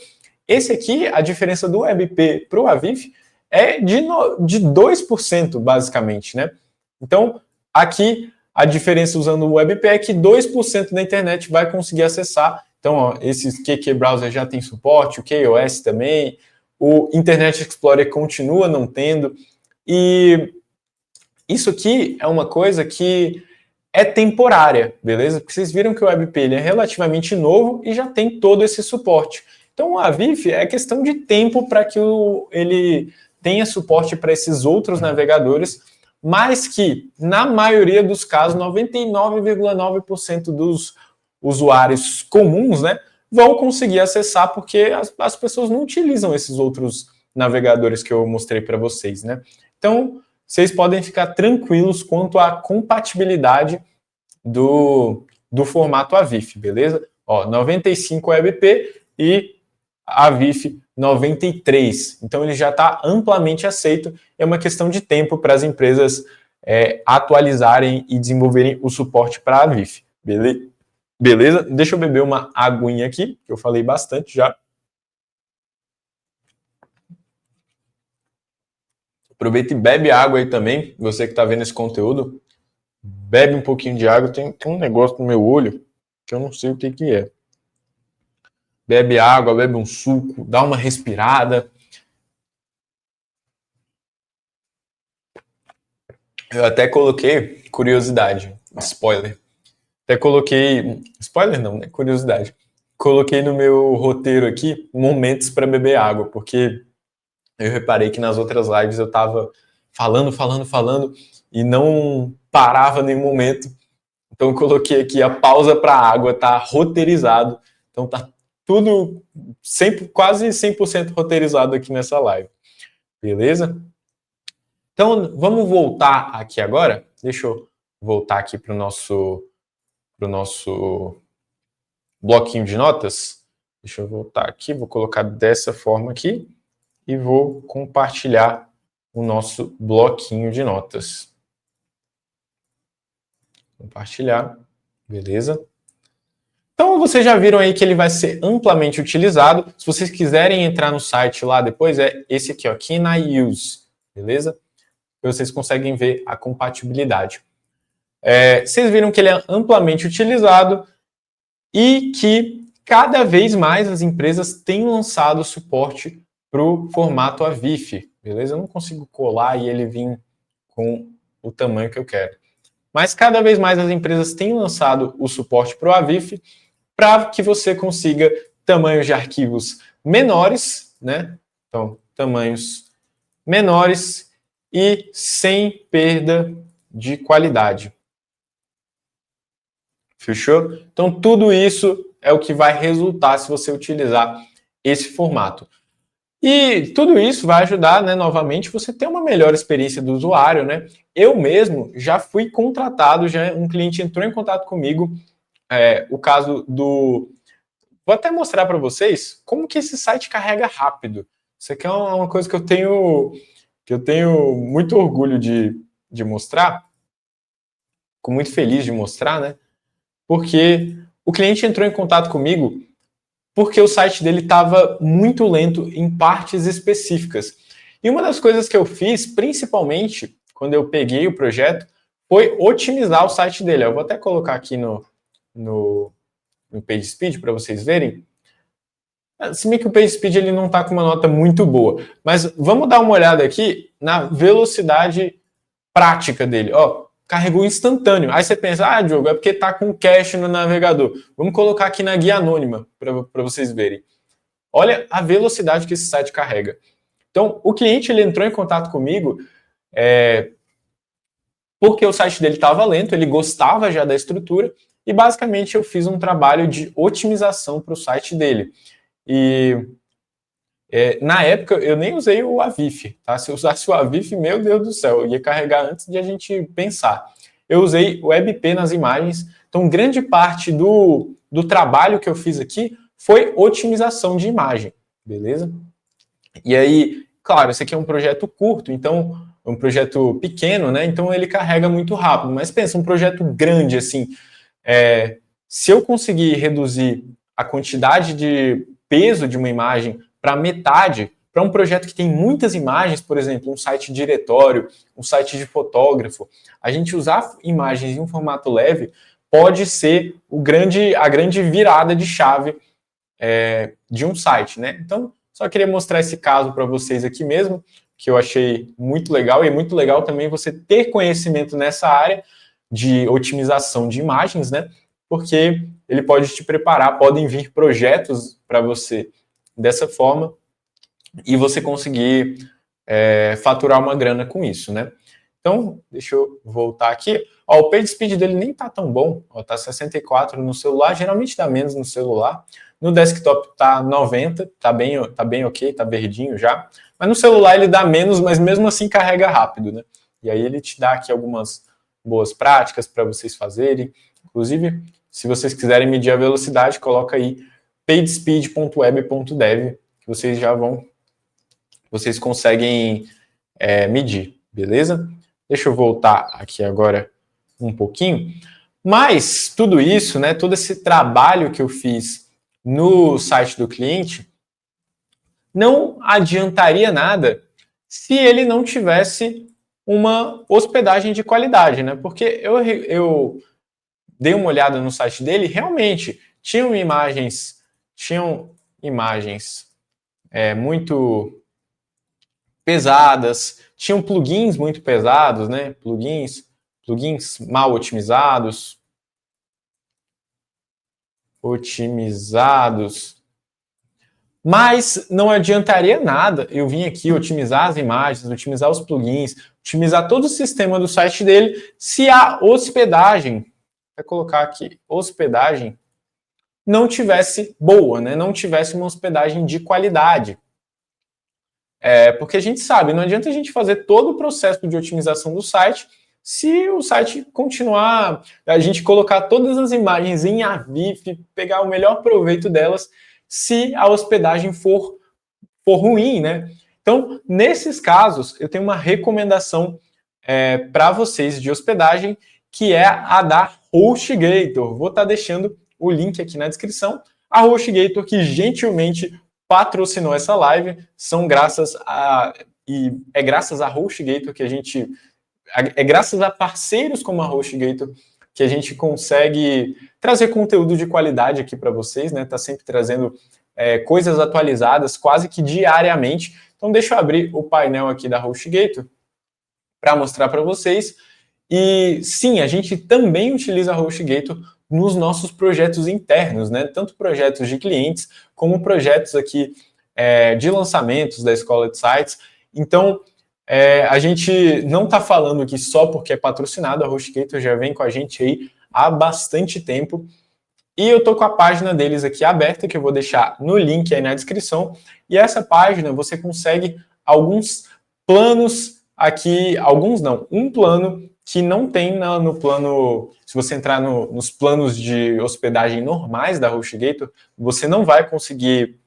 Esse aqui, a diferença do WebP para o Avif é de 2%, basicamente, né? Então, aqui, a diferença usando o WebP é que 2% da internet vai conseguir acessar. Então, ó, esse QQ Browser já tem suporte, o KOS também, o Internet Explorer continua não tendo. E isso aqui é uma coisa que é temporária, beleza? Porque vocês viram que o WebP ele é relativamente novo e já tem todo esse suporte. Então, a VIF é questão de tempo para que ele tenha suporte para esses outros navegadores, mas que, na maioria dos casos, 99,9% dos usuários comuns, né, vão conseguir acessar, porque as pessoas não utilizam esses outros navegadores que eu mostrei para vocês, né? Então, vocês podem ficar tranquilos quanto à compatibilidade do formato AVIF, beleza? Ó, 95 WebP e AVIF 93. Então, ele já está amplamente aceito. É uma questão de tempo para as empresas atualizarem e desenvolverem o suporte para a AVIF, beleza? Beleza? Deixa eu beber uma aguinha aqui, que eu falei bastante já. Aproveita e bebe água aí também, você que está vendo esse conteúdo. Bebe um pouquinho de água. Tem um negócio no meu olho que eu não sei o que é. Bebe água, bebe um suco, dá uma respirada. Eu até coloquei curiosidade, spoiler. Até coloquei, spoiler não, né? Curiosidade. Coloquei no meu roteiro aqui momentos para beber água, porque eu reparei que nas outras lives eu estava falando e não parava em nenhum momento. Então eu coloquei aqui a pausa para água, tá roteirizado. Então tá tudo quase 100% roteirizado aqui nessa live. Beleza? Então vamos voltar aqui agora. Deixa eu voltar aqui para o nosso bloquinho de notas. Deixa eu voltar aqui, vou colocar dessa forma aqui e vou compartilhar o nosso bloquinho de notas. Compartilhar, beleza? Então, vocês já viram aí que ele vai ser amplamente utilizado. Se vocês quiserem entrar no site lá depois, é esse aqui, ó, Can I Use, beleza? Vocês conseguem ver a compatibilidade. Vocês viram que ele é amplamente utilizado e que cada vez mais as empresas têm lançado suporte para o formato AVIF, beleza? Eu não consigo colar e ele vir com o tamanho que eu quero. Mas cada vez mais as empresas têm lançado o suporte para o AVIF para que você consiga tamanhos de arquivos menores, né? Então, tamanhos menores e sem perda de qualidade. Fechou? Então, tudo isso é o que vai resultar se você utilizar esse formato. E tudo isso vai ajudar, né, novamente, você ter uma melhor experiência do usuário, né? Eu mesmo já fui contratado, um cliente entrou em contato comigo, o caso do... Vou até mostrar para vocês como que esse site carrega rápido. Isso aqui é uma coisa que eu tenho muito orgulho de mostrar, fico muito feliz de mostrar, né? Porque o cliente entrou em contato comigo porque o site dele estava muito lento em partes específicas. E uma das coisas que eu fiz, principalmente quando eu peguei o projeto, foi otimizar o site dele. Eu vou até colocar aqui no PageSpeed para vocês verem. Se bem que o PageSpeed ele não está com uma nota muito boa. Mas vamos dar uma olhada aqui na velocidade prática dele. Ó, carregou instantâneo. Aí você pensa, Diogo, é porque está com cache no navegador. Vamos colocar aqui na guia anônima para vocês verem. Olha a velocidade que esse site carrega. Então, o cliente ele entrou em contato comigo porque o site dele estava lento, ele gostava já da estrutura e basicamente eu fiz um trabalho de otimização para o site dele. E na época eu nem usei o AVIF, tá? Se eu usasse o AVIF, meu Deus do céu, eu ia carregar antes de a gente pensar. Eu usei o WebP nas imagens, então grande parte do trabalho que eu fiz aqui foi otimização de imagem, beleza? E aí, claro, esse aqui é um projeto curto, então é um projeto pequeno, né? Então ele carrega muito rápido. Mas pensa, um projeto grande assim, se eu conseguir reduzir a quantidade de peso de uma imagem para metade, para um projeto que tem muitas imagens, por exemplo, um site diretório, um site de fotógrafo, a gente usar imagens em um formato leve pode ser a grande virada de chave de um site, né? Então, só queria mostrar esse caso para vocês aqui mesmo, que eu achei muito legal, e é muito legal também você ter conhecimento nessa área de otimização de imagens, né? Porque ele pode te preparar, podem vir projetos para você dessa forma e você conseguir faturar uma grana com isso, né? Então, deixa eu voltar aqui. Ó, o page speed dele nem tá tão bom. Ó, tá 64 no celular, geralmente dá menos no celular. No desktop tá 90, tá bem ok, tá verdinho já. Mas no celular ele dá menos, mas mesmo assim carrega rápido, né? E aí ele te dá aqui algumas boas práticas para vocês fazerem. Inclusive, se vocês quiserem medir a velocidade, coloca aí pagespeed.web.dev, que vocês conseguem medir, beleza? Deixa eu voltar aqui agora um pouquinho. Mas tudo isso, né, todo esse trabalho que eu fiz no site do cliente, não adiantaria nada se ele não tivesse uma hospedagem de qualidade, né? Porque eu dei uma olhada no site dele, realmente tinham imagens muito pesadas, tinham plugins muito pesados, né? Plugins mal otimizados. Mas não adiantaria nada eu vir aqui otimizar as imagens, otimizar os plugins, otimizar todo o sistema do site dele, se a hospedagem, vou colocar aqui, hospedagem, não tivesse boa, né? Não tivesse uma hospedagem de qualidade. Porque a gente sabe, não adianta a gente fazer todo o processo de otimização do site se o site continuar, a gente colocar todas as imagens em Avif, pegar o melhor proveito delas, se a hospedagem for ruim, né? Então, nesses casos, eu tenho uma recomendação para vocês de hospedagem, que é a da HostGator. Vou estar deixando o link aqui na descrição. A HostGator, que gentilmente patrocinou essa live, graças a HostGator que a gente... É graças a parceiros como a HostGator que a gente consegue trazer conteúdo de qualidade aqui para vocês, né? Tá sempre trazendo coisas atualizadas quase que diariamente. Então, deixa eu abrir o painel aqui da HostGator para mostrar para vocês. E sim, a gente também utiliza a HostGator nos nossos projetos internos, né? Tanto projetos de clientes como projetos aqui de lançamentos da Escola de Sites. Então, a gente não está falando aqui só porque é patrocinado, a HostGator já vem com a gente aí há bastante tempo. E eu estou com a página deles aqui aberta, que eu vou deixar no link aí na descrição. E essa página você consegue alguns planos aqui, um plano que não tem no plano. Se você entrar nos planos de hospedagem normais da HostGator, você não vai conseguir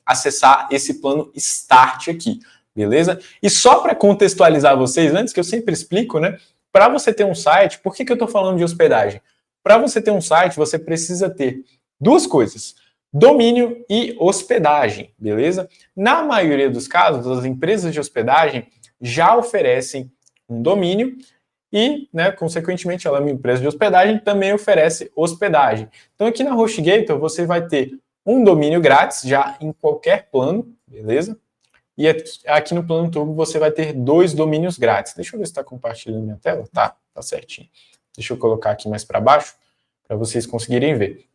acessar esse plano Start aqui. Beleza? E só para contextualizar vocês, antes que eu sempre explico, né? Para você ter um site, por que eu estou falando de hospedagem? Para você ter um site, você precisa ter duas coisas: domínio e hospedagem, beleza? Na maioria dos casos, as empresas de hospedagem já oferecem um domínio e, né, consequentemente, ela é uma empresa de hospedagem, também oferece hospedagem. Então, aqui na HostGator, você vai ter um domínio grátis já em qualquer plano, beleza? E aqui no plano Turbo você vai ter 2 domínios grátis. Deixa eu ver se está compartilhando minha tela. Tá certinho. Deixa eu colocar aqui mais para baixo, para vocês conseguirem ver.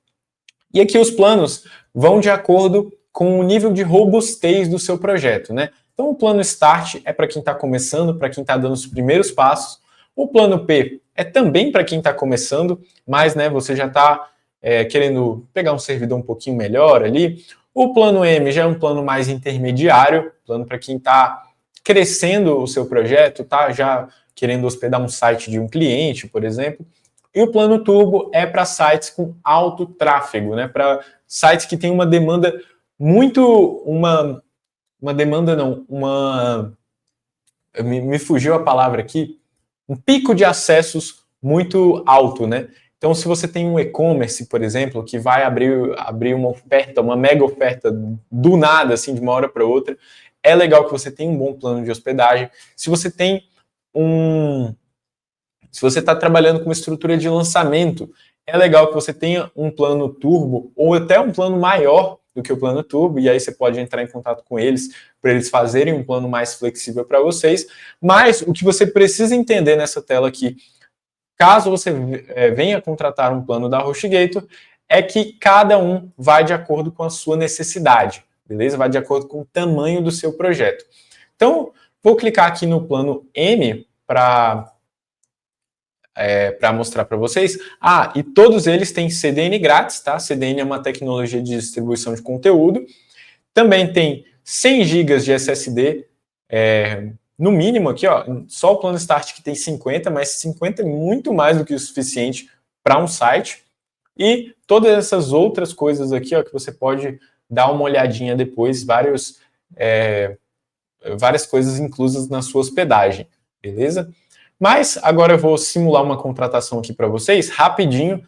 E aqui os planos vão de acordo com o nível de robustez do seu projeto, né? Então o plano Start é para quem está começando, para quem está dando os primeiros passos. O plano P é também para quem está começando, mas, né, você já está querendo pegar um servidor um pouquinho melhor ali. O plano M já é um plano mais intermediário, plano para quem está crescendo o seu projeto, tá já querendo hospedar um site de um cliente, por exemplo. E o plano Turbo é para sites com alto tráfego, né? Para sites que têm uma demanda me fugiu a palavra aqui, um pico de acessos muito alto, né? Então, se você tem um e-commerce, por exemplo, que vai abrir uma oferta, uma mega oferta do nada, assim, de uma hora para outra, é legal que você tenha um bom plano de hospedagem. Se você está trabalhando com uma estrutura de lançamento, é legal que você tenha um plano turbo ou até um plano maior do que o plano turbo, e aí você pode entrar em contato com eles para eles fazerem um plano mais flexível para vocês. Mas o que você precisa entender nessa tela aqui, caso você venha contratar um plano da HostGator, é que cada um vai de acordo com a sua necessidade, beleza? Vai de acordo com o tamanho do seu projeto. Então, vou clicar aqui no plano M para mostrar para vocês. Ah, e todos eles têm CDN grátis, tá? CDN é uma tecnologia de distribuição de conteúdo. Também tem 100 GB de SSD, no mínimo aqui, ó, só o plano Start que tem 50, mas 50 é muito mais do que o suficiente para um site. E todas essas outras coisas aqui, ó, que você pode dar uma olhadinha depois, várias coisas inclusas na sua hospedagem, beleza? Mas agora eu vou simular uma contratação aqui para vocês, rapidinho,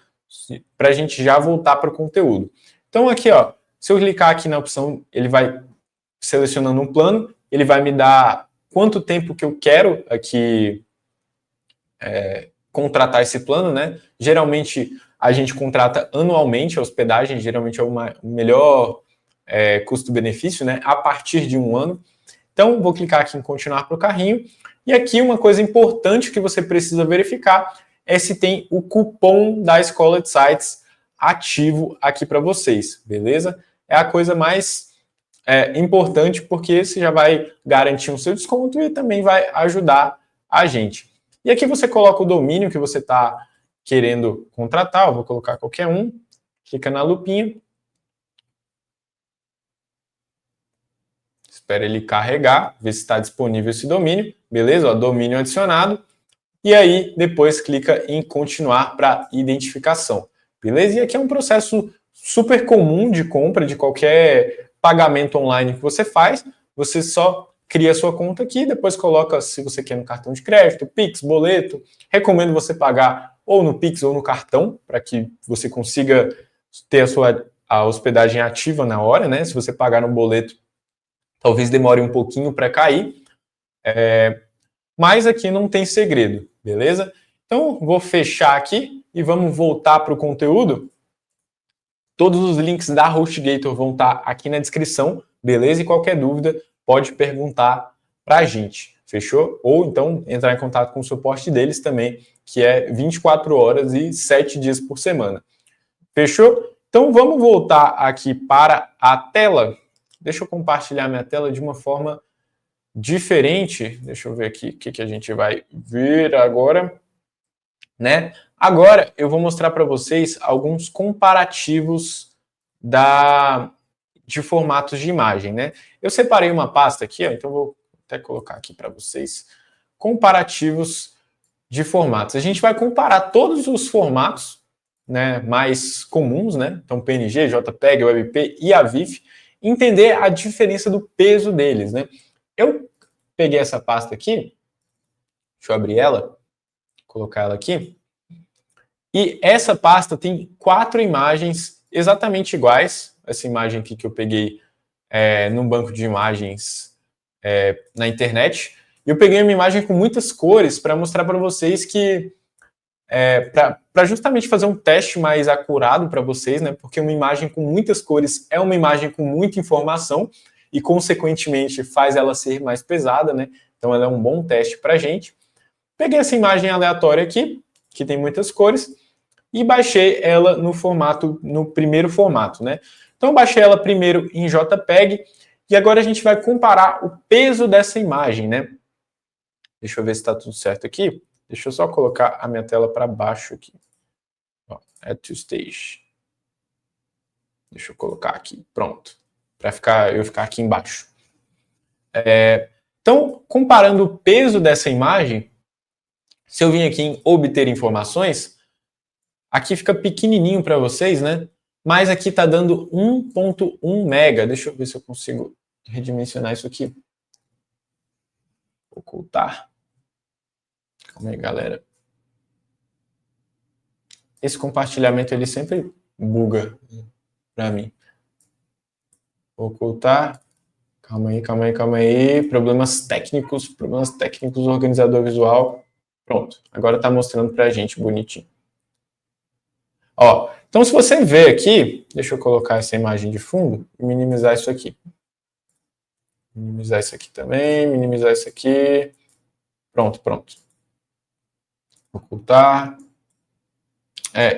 para a gente já voltar para o conteúdo. Então aqui, ó, se eu clicar aqui na opção, ele vai selecionando um plano, ele vai me dar quanto tempo que eu quero aqui contratar esse plano, né? Geralmente a gente contrata anualmente a hospedagem, geralmente é o melhor custo-benefício, né? A partir de um ano. Então, vou clicar aqui em continuar para o carrinho. E aqui uma coisa importante que você precisa verificar é se tem o cupom da Escola de Sites ativo aqui para vocês, beleza? É a coisa mais importante porque você já vai garantir um seu desconto e também vai ajudar a gente. E aqui você coloca o domínio que você está querendo contratar, eu vou colocar qualquer um, clica na lupinha, espera ele carregar, ver se está disponível esse domínio, beleza? Ó, domínio adicionado, e aí depois clica em continuar para identificação, beleza? E aqui é um processo super comum de compra de qualquer pagamento online que você faz, você só cria a sua conta aqui, depois coloca se você quer no cartão de crédito, Pix, boleto, recomendo você pagar ou no Pix ou no cartão, para que você consiga ter a hospedagem ativa na hora, né? Se você pagar no boleto, talvez demore um pouquinho para cair, mas aqui não tem segredo, beleza? Então, vou fechar aqui e vamos voltar para o conteúdo. Todos os links da HostGator vão estar aqui na descrição, beleza? E qualquer dúvida, pode perguntar para a gente, fechou? Ou então entrar em contato com o suporte deles também, que é 24 horas e 7 dias por semana. Fechou? Então, vamos voltar aqui para a tela. Deixa eu compartilhar minha tela de uma forma diferente. Deixa eu ver aqui o que a gente vai ver agora, né? Agora eu vou mostrar para vocês alguns comparativos de formatos de imagem, né? Eu separei uma pasta aqui, ó, então vou até colocar aqui para vocês comparativos de formatos. A gente vai comparar todos os formatos, né, mais comuns, né? Então PNG, JPEG, WebP e a VIF, entender a diferença do peso deles, né? Eu peguei essa pasta aqui, deixa eu abrir ela, colocar ela aqui, e essa pasta tem 4 imagens exatamente iguais. Essa imagem aqui que eu peguei num banco de imagens na internet. E eu peguei uma imagem com muitas cores para mostrar para vocês que para justamente fazer um teste mais acurado para vocês, né? Porque uma imagem com muitas cores é uma imagem com muita informação e, consequentemente, faz ela ser mais pesada, né? Então, ela é um bom teste para a gente. Peguei essa imagem aleatória aqui, que tem muitas cores, e baixei ela no primeiro formato, né? Então, eu baixei ela primeiro em JPEG, e agora a gente vai comparar o peso dessa imagem, né? Deixa eu ver se está tudo certo aqui. Deixa eu só colocar a minha tela para baixo aqui. Ó, add to stage. Deixa eu colocar aqui, pronto. Para eu ficar aqui embaixo. Então, comparando o peso dessa imagem, se eu vim aqui em obter informações, aqui fica pequenininho para vocês, né? Mas aqui está dando 1.1 mega. Deixa eu ver se eu consigo redimensionar isso aqui. Ocultar. Calma aí, galera. Esse compartilhamento ele sempre buga para mim. Ocultar. Calma aí. Problemas técnicos, organizador visual. Pronto, agora está mostrando para a gente bonitinho. Ó, então se você ver aqui, deixa eu colocar essa imagem de fundo e minimizar isso aqui. Minimizar isso aqui também, minimizar isso aqui. Pronto. Ocultar.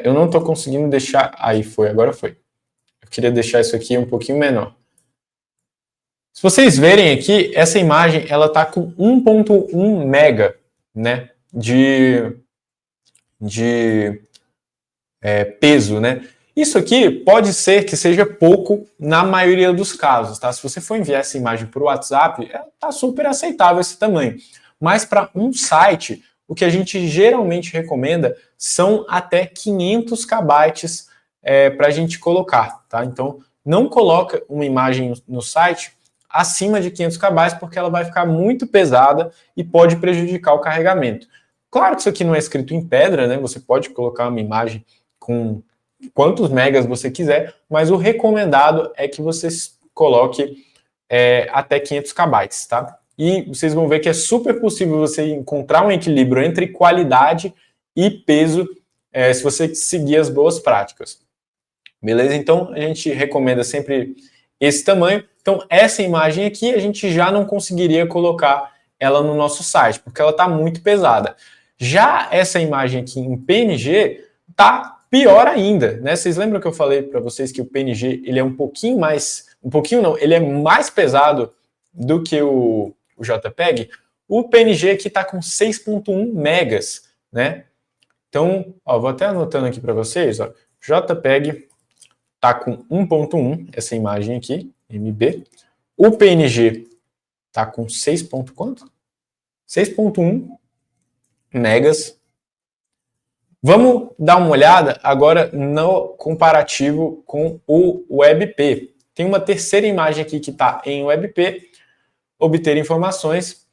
Eu não estou conseguindo deixar... Aí foi, agora foi. Eu queria deixar isso aqui um pouquinho menor. Se vocês verem aqui, essa imagem ela está com 1.1 mega, né, de peso, né? Isso aqui pode ser que seja pouco na maioria dos casos, tá? Se você for enviar essa imagem para o WhatsApp, tá super aceitável esse tamanho. Mas para um site, o que a gente geralmente recomenda são até 500 KB para a gente colocar, tá? Então, não coloca uma imagem no site acima de 500 KB, porque ela vai ficar muito pesada e pode prejudicar o carregamento. Claro que isso aqui não é escrito em pedra, né? Você pode colocar uma imagem com quantos megas você quiser, mas o recomendado é que você coloque até 500 KB, tá? E vocês vão ver que é super possível você encontrar um equilíbrio entre qualidade e peso se você seguir as boas práticas. Beleza? Então, a gente recomenda sempre esse tamanho. Então, essa imagem aqui, a gente já não conseguiria colocar ela no nosso site, porque ela está muito pesada. Já essa imagem aqui em PNG está pior ainda, né? Vocês lembram que eu falei para vocês que o PNG ele é um pouquinho não, ele é mais pesado do que o JPEG? O PNG aqui está com 6.1 megas, né? Então, ó, vou até anotando aqui para vocês, ó, JPEG está com 1.1, essa imagem aqui, MB. O PNG está com 6. Quanto? 6.1 megas. Vamos dar uma olhada agora no comparativo com o WebP. Tem uma terceira imagem aqui que está em WebP, obter informações.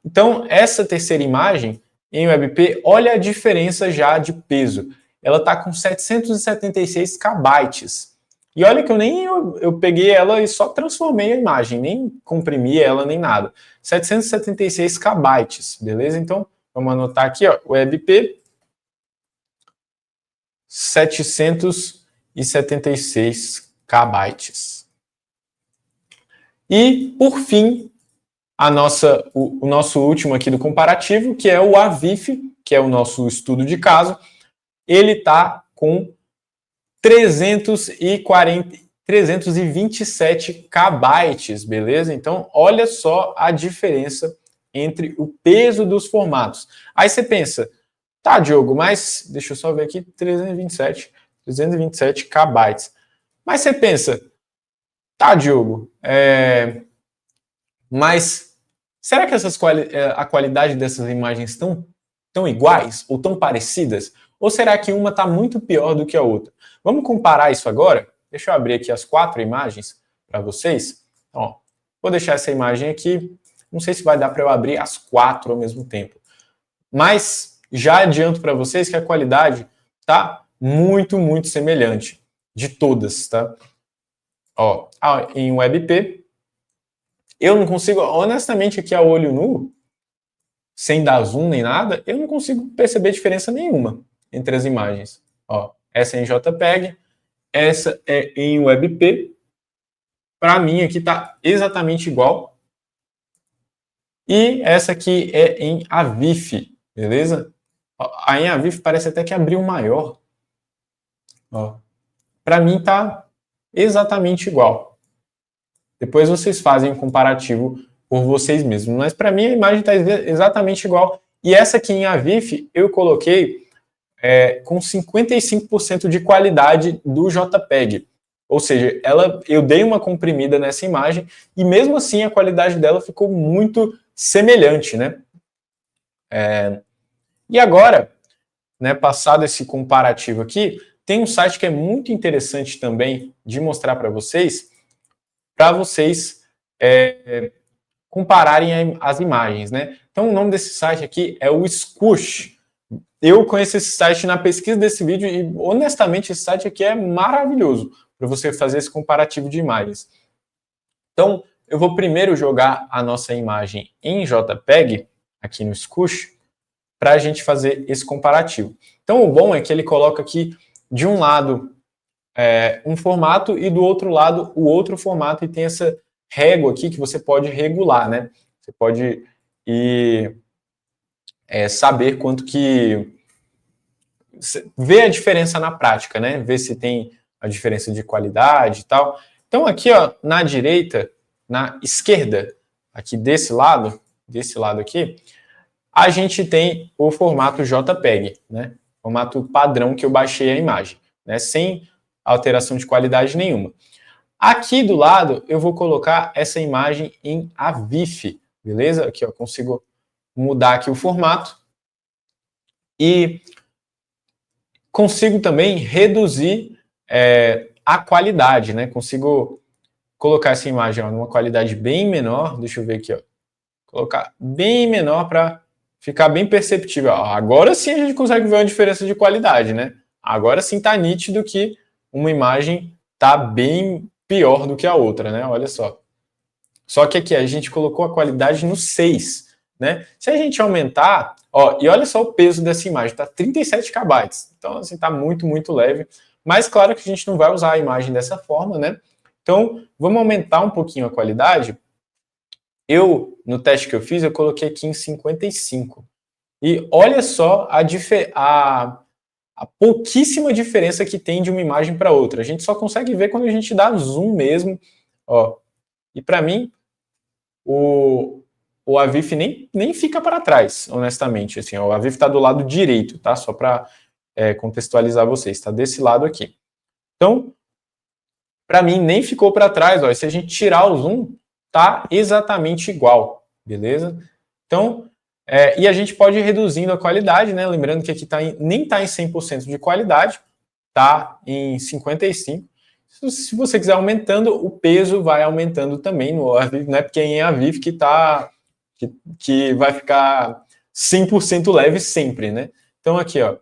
Então, essa terceira imagem em WebP, olha a diferença já de peso. Ela está com 776 KB. E olha que eu peguei ela e só transformei a imagem, nem comprimi ela, nem nada. 776 KB, beleza? Então, vamos anotar aqui, ó, WebP, 776 KB. E, por fim, o nosso último aqui do comparativo, que é o AVIF, que é o nosso estudo de caso, ele está com 327 KB, beleza? Então, olha só a diferença entre o peso dos formatos. Aí você pensa, tá, Diogo, mas deixa eu só ver aqui, 327 KB. Mas você pensa, tá, Diogo, mas será que a qualidade dessas imagens estão tão iguais ou tão parecidas? Ou será que uma está muito pior do que a outra? Vamos comparar isso agora? Deixa eu abrir aqui as 4 imagens para vocês. Ó, vou deixar essa imagem aqui. Não sei se vai dar para eu abrir as 4 ao mesmo tempo. Mas já adianto para vocês que a qualidade está muito, muito semelhante de todas, tá? Ó, em WebP, eu não consigo, honestamente, aqui a olho nu, sem dar zoom nem nada, eu não consigo perceber diferença nenhuma entre as imagens. Ó, essa é em JPEG, essa é em WebP. Para mim aqui está exatamente igual. E essa aqui é em AVIF, beleza? A em AVIF parece até que abriu maior. Para mim está exatamente igual. Depois vocês fazem um comparativo por vocês mesmos. Mas para mim a imagem está exatamente igual. E essa aqui em AVIF eu coloquei com 55% de qualidade do JPEG. Ou seja, eu dei uma comprimida nessa imagem e mesmo assim a qualidade dela ficou muito semelhante, né? E agora, né, passado esse comparativo aqui, tem um site que é muito interessante também de mostrar para vocês compararem as imagens, né? Então o nome desse site aqui é o Squoosh. Eu conheço esse site na pesquisa desse vídeo e, honestamente, esse site aqui é maravilhoso para você fazer esse comparativo de imagens. Então, eu vou primeiro jogar a nossa imagem em JPEG, aqui no Squoosh, para a gente fazer esse comparativo. Então, o bom é que ele coloca aqui, de um lado, um formato e do outro lado, o outro formato, e tem essa régua aqui que você pode regular, né? Você pode ir... saber ver a diferença na prática, né? Ver se tem a diferença de qualidade e tal. Então aqui, ó, na direita, na esquerda, aqui desse lado aqui, a gente tem o formato JPEG, né? Formato padrão que eu baixei a imagem, né? Sem alteração de qualidade nenhuma. Aqui do lado, eu vou colocar essa imagem em AVIF, beleza? Aqui, ó, consigo mudar aqui o formato e consigo também reduzir a qualidade, né? Consigo colocar essa imagem ó, numa qualidade bem menor. Deixa eu ver aqui, ó. Colocar bem menor para ficar bem perceptível. Ó, agora sim a gente consegue ver uma diferença de qualidade, né? Agora sim tá nítido que uma imagem tá bem pior do que a outra, né? Olha só. Só que aqui a gente colocou a qualidade no 6, né? Se a gente aumentar, ó, e olha só o peso dessa imagem, tá 37 KB. Então, assim, tá muito, muito leve. Mas claro que a gente não vai usar a imagem dessa forma, né? Então, vamos aumentar um pouquinho a qualidade. No teste que eu fiz, eu coloquei aqui em 55. E olha só a pouquíssima diferença que tem de uma imagem para outra. A gente só consegue ver quando a gente dá zoom mesmo, ó. E para mim, o AVIF nem fica para trás, honestamente. Assim, ó, o AVIF está do lado direito, tá? Só para contextualizar vocês, está desse lado aqui. Então, para mim, nem ficou para trás. Ó, se a gente tirar o zoom, tá exatamente igual, beleza? Então, e a gente pode ir reduzindo a qualidade, né? Lembrando que aqui nem está em 100% de qualidade, tá em 55%. Se você quiser aumentando, o peso vai aumentando também no AVIF, não é porque é em AVIF que vai ficar 100% leve sempre, né? Então aqui, ó,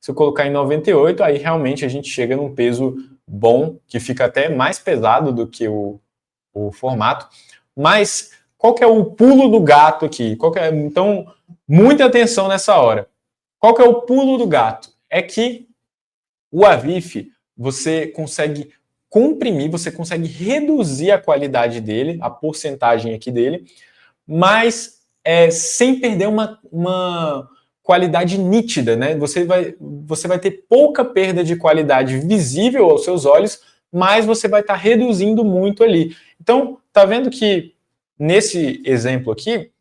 se eu colocar em 98, aí realmente a gente chega num peso bom, que fica até mais pesado do que o formato. Mas qual que é o pulo do gato aqui? Então, muita atenção nessa hora. Qual que é o pulo do gato? É que o AVIF, você consegue comprimir, você consegue reduzir a qualidade dele, a porcentagem aqui dele, mas sem perder uma qualidade nítida, né? Você vai ter pouca perda de qualidade visível aos seus olhos, mas você vai estar reduzindo muito ali. Então, tá vendo que nesse exemplo aqui,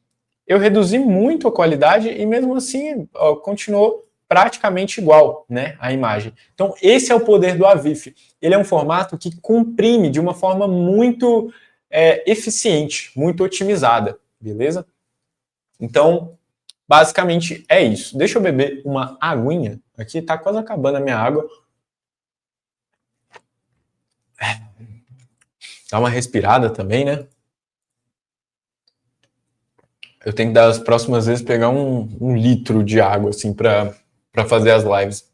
eu reduzi muito a qualidade e mesmo assim ó, continuou praticamente igual, né, a imagem. Então, esse é o poder do AVIF. Ele é um formato que comprime de uma forma muito eficiente, muito otimizada, beleza? Então, basicamente é isso. Deixa eu beber uma aguinha. Aqui tá quase acabando a minha água. Dá uma respirada também, né? Eu tenho que das próximas vezes pegar um litro de água, assim, para fazer as lives.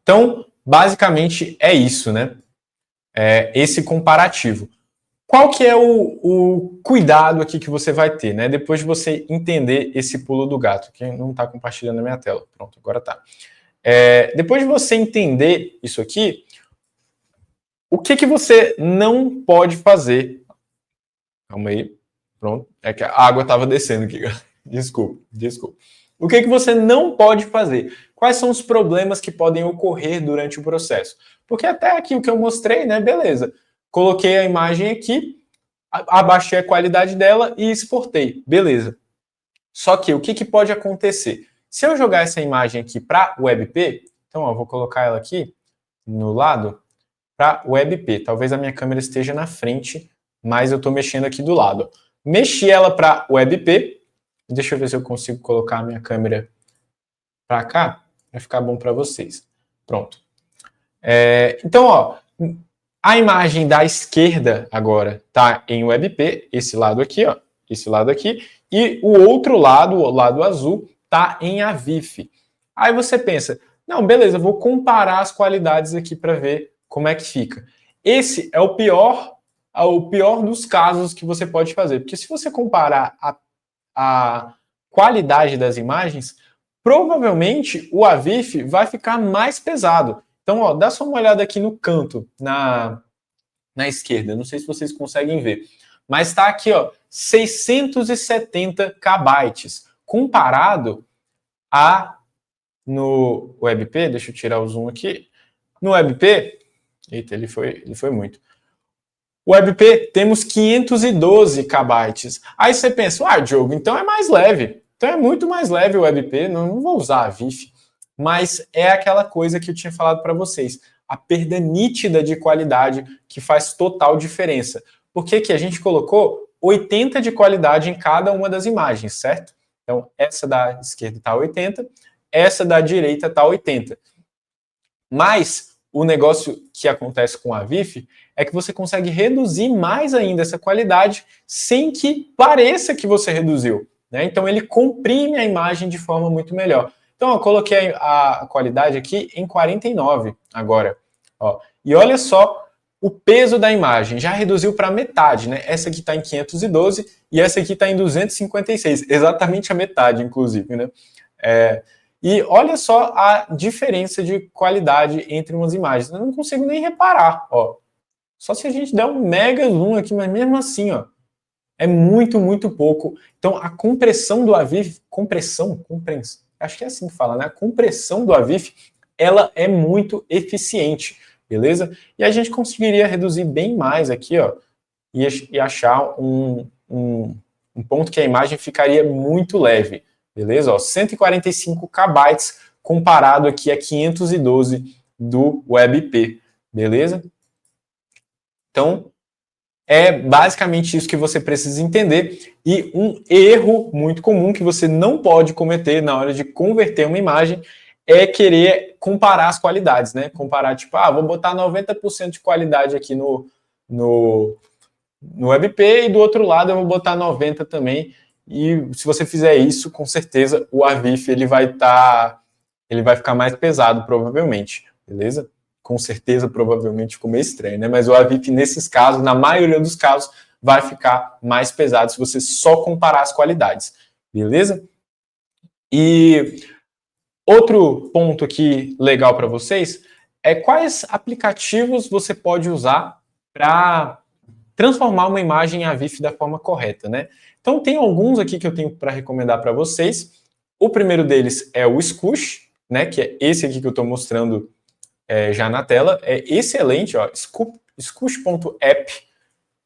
Então, basicamente é isso, né? Esse comparativo. Qual que é o cuidado aqui que você vai ter, né? Depois de você entender esse pulo do gato, que não está compartilhando a minha tela. Pronto, agora tá. Depois de você entender isso aqui, o que você não pode fazer? Calma aí. Pronto. É que a água estava descendo aqui. Desculpa. O que você não pode fazer? Quais são os problemas que podem ocorrer durante o processo? Porque até aqui o que eu mostrei, né? Beleza. Coloquei a imagem aqui, abaixei a qualidade dela e exportei. Beleza. Só que o que pode acontecer? Se eu jogar essa imagem aqui para WebP, então ó, eu vou colocar ela aqui no lado para WebP. Talvez a minha câmera esteja na frente, mas eu estou mexendo aqui do lado. Mexi ela para WebP. Deixa eu ver se eu consigo colocar a minha câmera para cá. Vai ficar bom para vocês. Pronto. Então, ó, a imagem da esquerda agora está em WebP, esse lado aqui, ó, esse lado aqui, e o outro lado, o lado azul, está em AVIF. Aí você pensa, não, beleza, vou comparar as qualidades aqui para ver como é que fica. Esse é o pior dos casos que você pode fazer, porque se você comparar a qualidade das imagens, provavelmente o AVIF vai ficar mais pesado. Então, ó, dá só uma olhada aqui no canto, na esquerda. Não sei se vocês conseguem ver. Mas está aqui, ó, 670 KB, comparado a no WebP, deixa eu tirar o zoom aqui. No WebP, eita, ele foi muito. O WebP temos 512 KB. Aí você pensa, Diogo, então é mais leve. Então é muito mais leve o WebP, não vou usar a VIF. Mas é aquela coisa que eu tinha falado para vocês, a perda nítida de qualidade que faz total diferença. Porque que a gente colocou 80 de qualidade em cada uma das imagens, certo? Então essa da esquerda está 80, essa da direita está 80. Mas o negócio que acontece com a VIF é que você consegue reduzir mais ainda essa qualidade sem que pareça que você reduziu, né? Então ele comprime a imagem de forma muito melhor. Então eu coloquei a qualidade aqui em 49 agora. Ó. E olha só o peso da imagem, já reduziu para metade, né? Essa aqui está em 512 e essa aqui está em 256, exatamente a metade, inclusive, né? E olha só a diferença de qualidade entre umas imagens. Eu não consigo nem reparar, ó. Só se a gente der um mega zoom aqui, mas mesmo assim, ó, é muito, muito pouco. Então, a compressão do AVIF, acho que é assim que fala, né? A compressão do AVIF, ela é muito eficiente, beleza? E a gente conseguiria reduzir bem mais aqui, ó, e achar um ponto que a imagem ficaria muito leve. Beleza? Ó, 145 KB comparado aqui a 512 do WebP. Beleza? Então, é basicamente isso que você precisa entender. E um erro muito comum que você não pode cometer na hora de converter uma imagem é querer comparar as qualidades, né? Comparar, tipo, vou botar 90% de qualidade aqui no WebP e do outro lado eu vou botar 90 também. E se você fizer isso, com certeza o AVIF ele vai ficar mais pesado, provavelmente, beleza? Com certeza, provavelmente ficou meio estranho, né? Mas o AVIF, nesses casos, na maioria dos casos, vai ficar mais pesado se você só comparar as qualidades, beleza? E outro ponto aqui legal para vocês é quais aplicativos você pode usar para transformar uma imagem em AVIF da forma correta, né? Então, tem alguns aqui que eu tenho para recomendar para vocês. O primeiro deles é o Scoosh, né? Que é esse aqui que eu estou mostrando já na tela. É excelente, ó. Scoosh.app.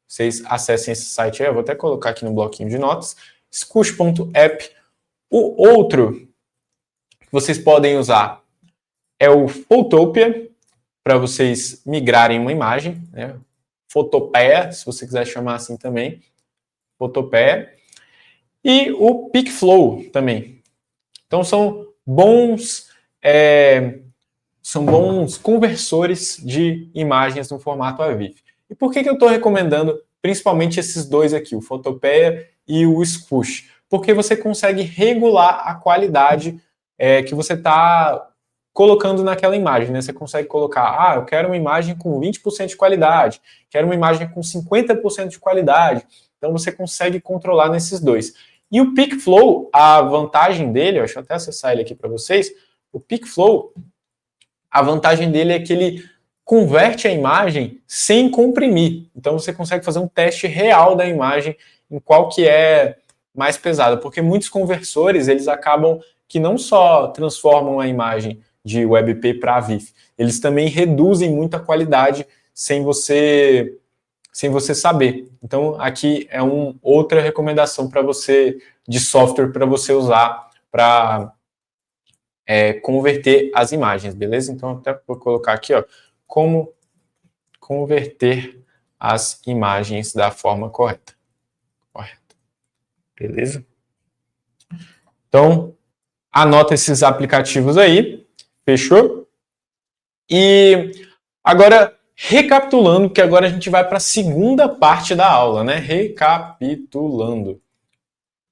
Vocês acessem esse site aí. Eu vou até colocar aqui no bloquinho de notas. Scoosh.app. O outro que vocês podem usar é o Photopea, para vocês migrarem uma imagem, né? Photopea, se você quiser chamar assim também, Photopea, e o PicFlow também. Então são bons conversores de imagens no formato AVIF. E por que eu estou recomendando principalmente esses dois aqui, o Photopea e o Scoosh? Porque você consegue regular a qualidade que você está colocando naquela imagem, né? Você consegue colocar, eu quero uma imagem com 20% de qualidade, quero uma imagem com 50% de qualidade. Então você consegue controlar nesses dois. E o PicFlow, a vantagem dele, deixa eu até acessar ele aqui para vocês, o PicFlow, a vantagem dele é que ele converte a imagem sem comprimir. Então você consegue fazer um teste real da imagem em qual que é mais pesada, porque muitos conversores, eles acabam que não só transformam a imagem de WebP para AVIF, eles também reduzem muito a qualidade sem você saber. Então, aqui é outra recomendação para você, de software para você usar para converter as imagens, beleza? Então, até vou colocar aqui, ó, como converter as imagens da forma correta. Beleza? Então, anota esses aplicativos aí, fechou? E agora, recapitulando, que agora a gente vai para a segunda parte da aula, né? Recapitulando,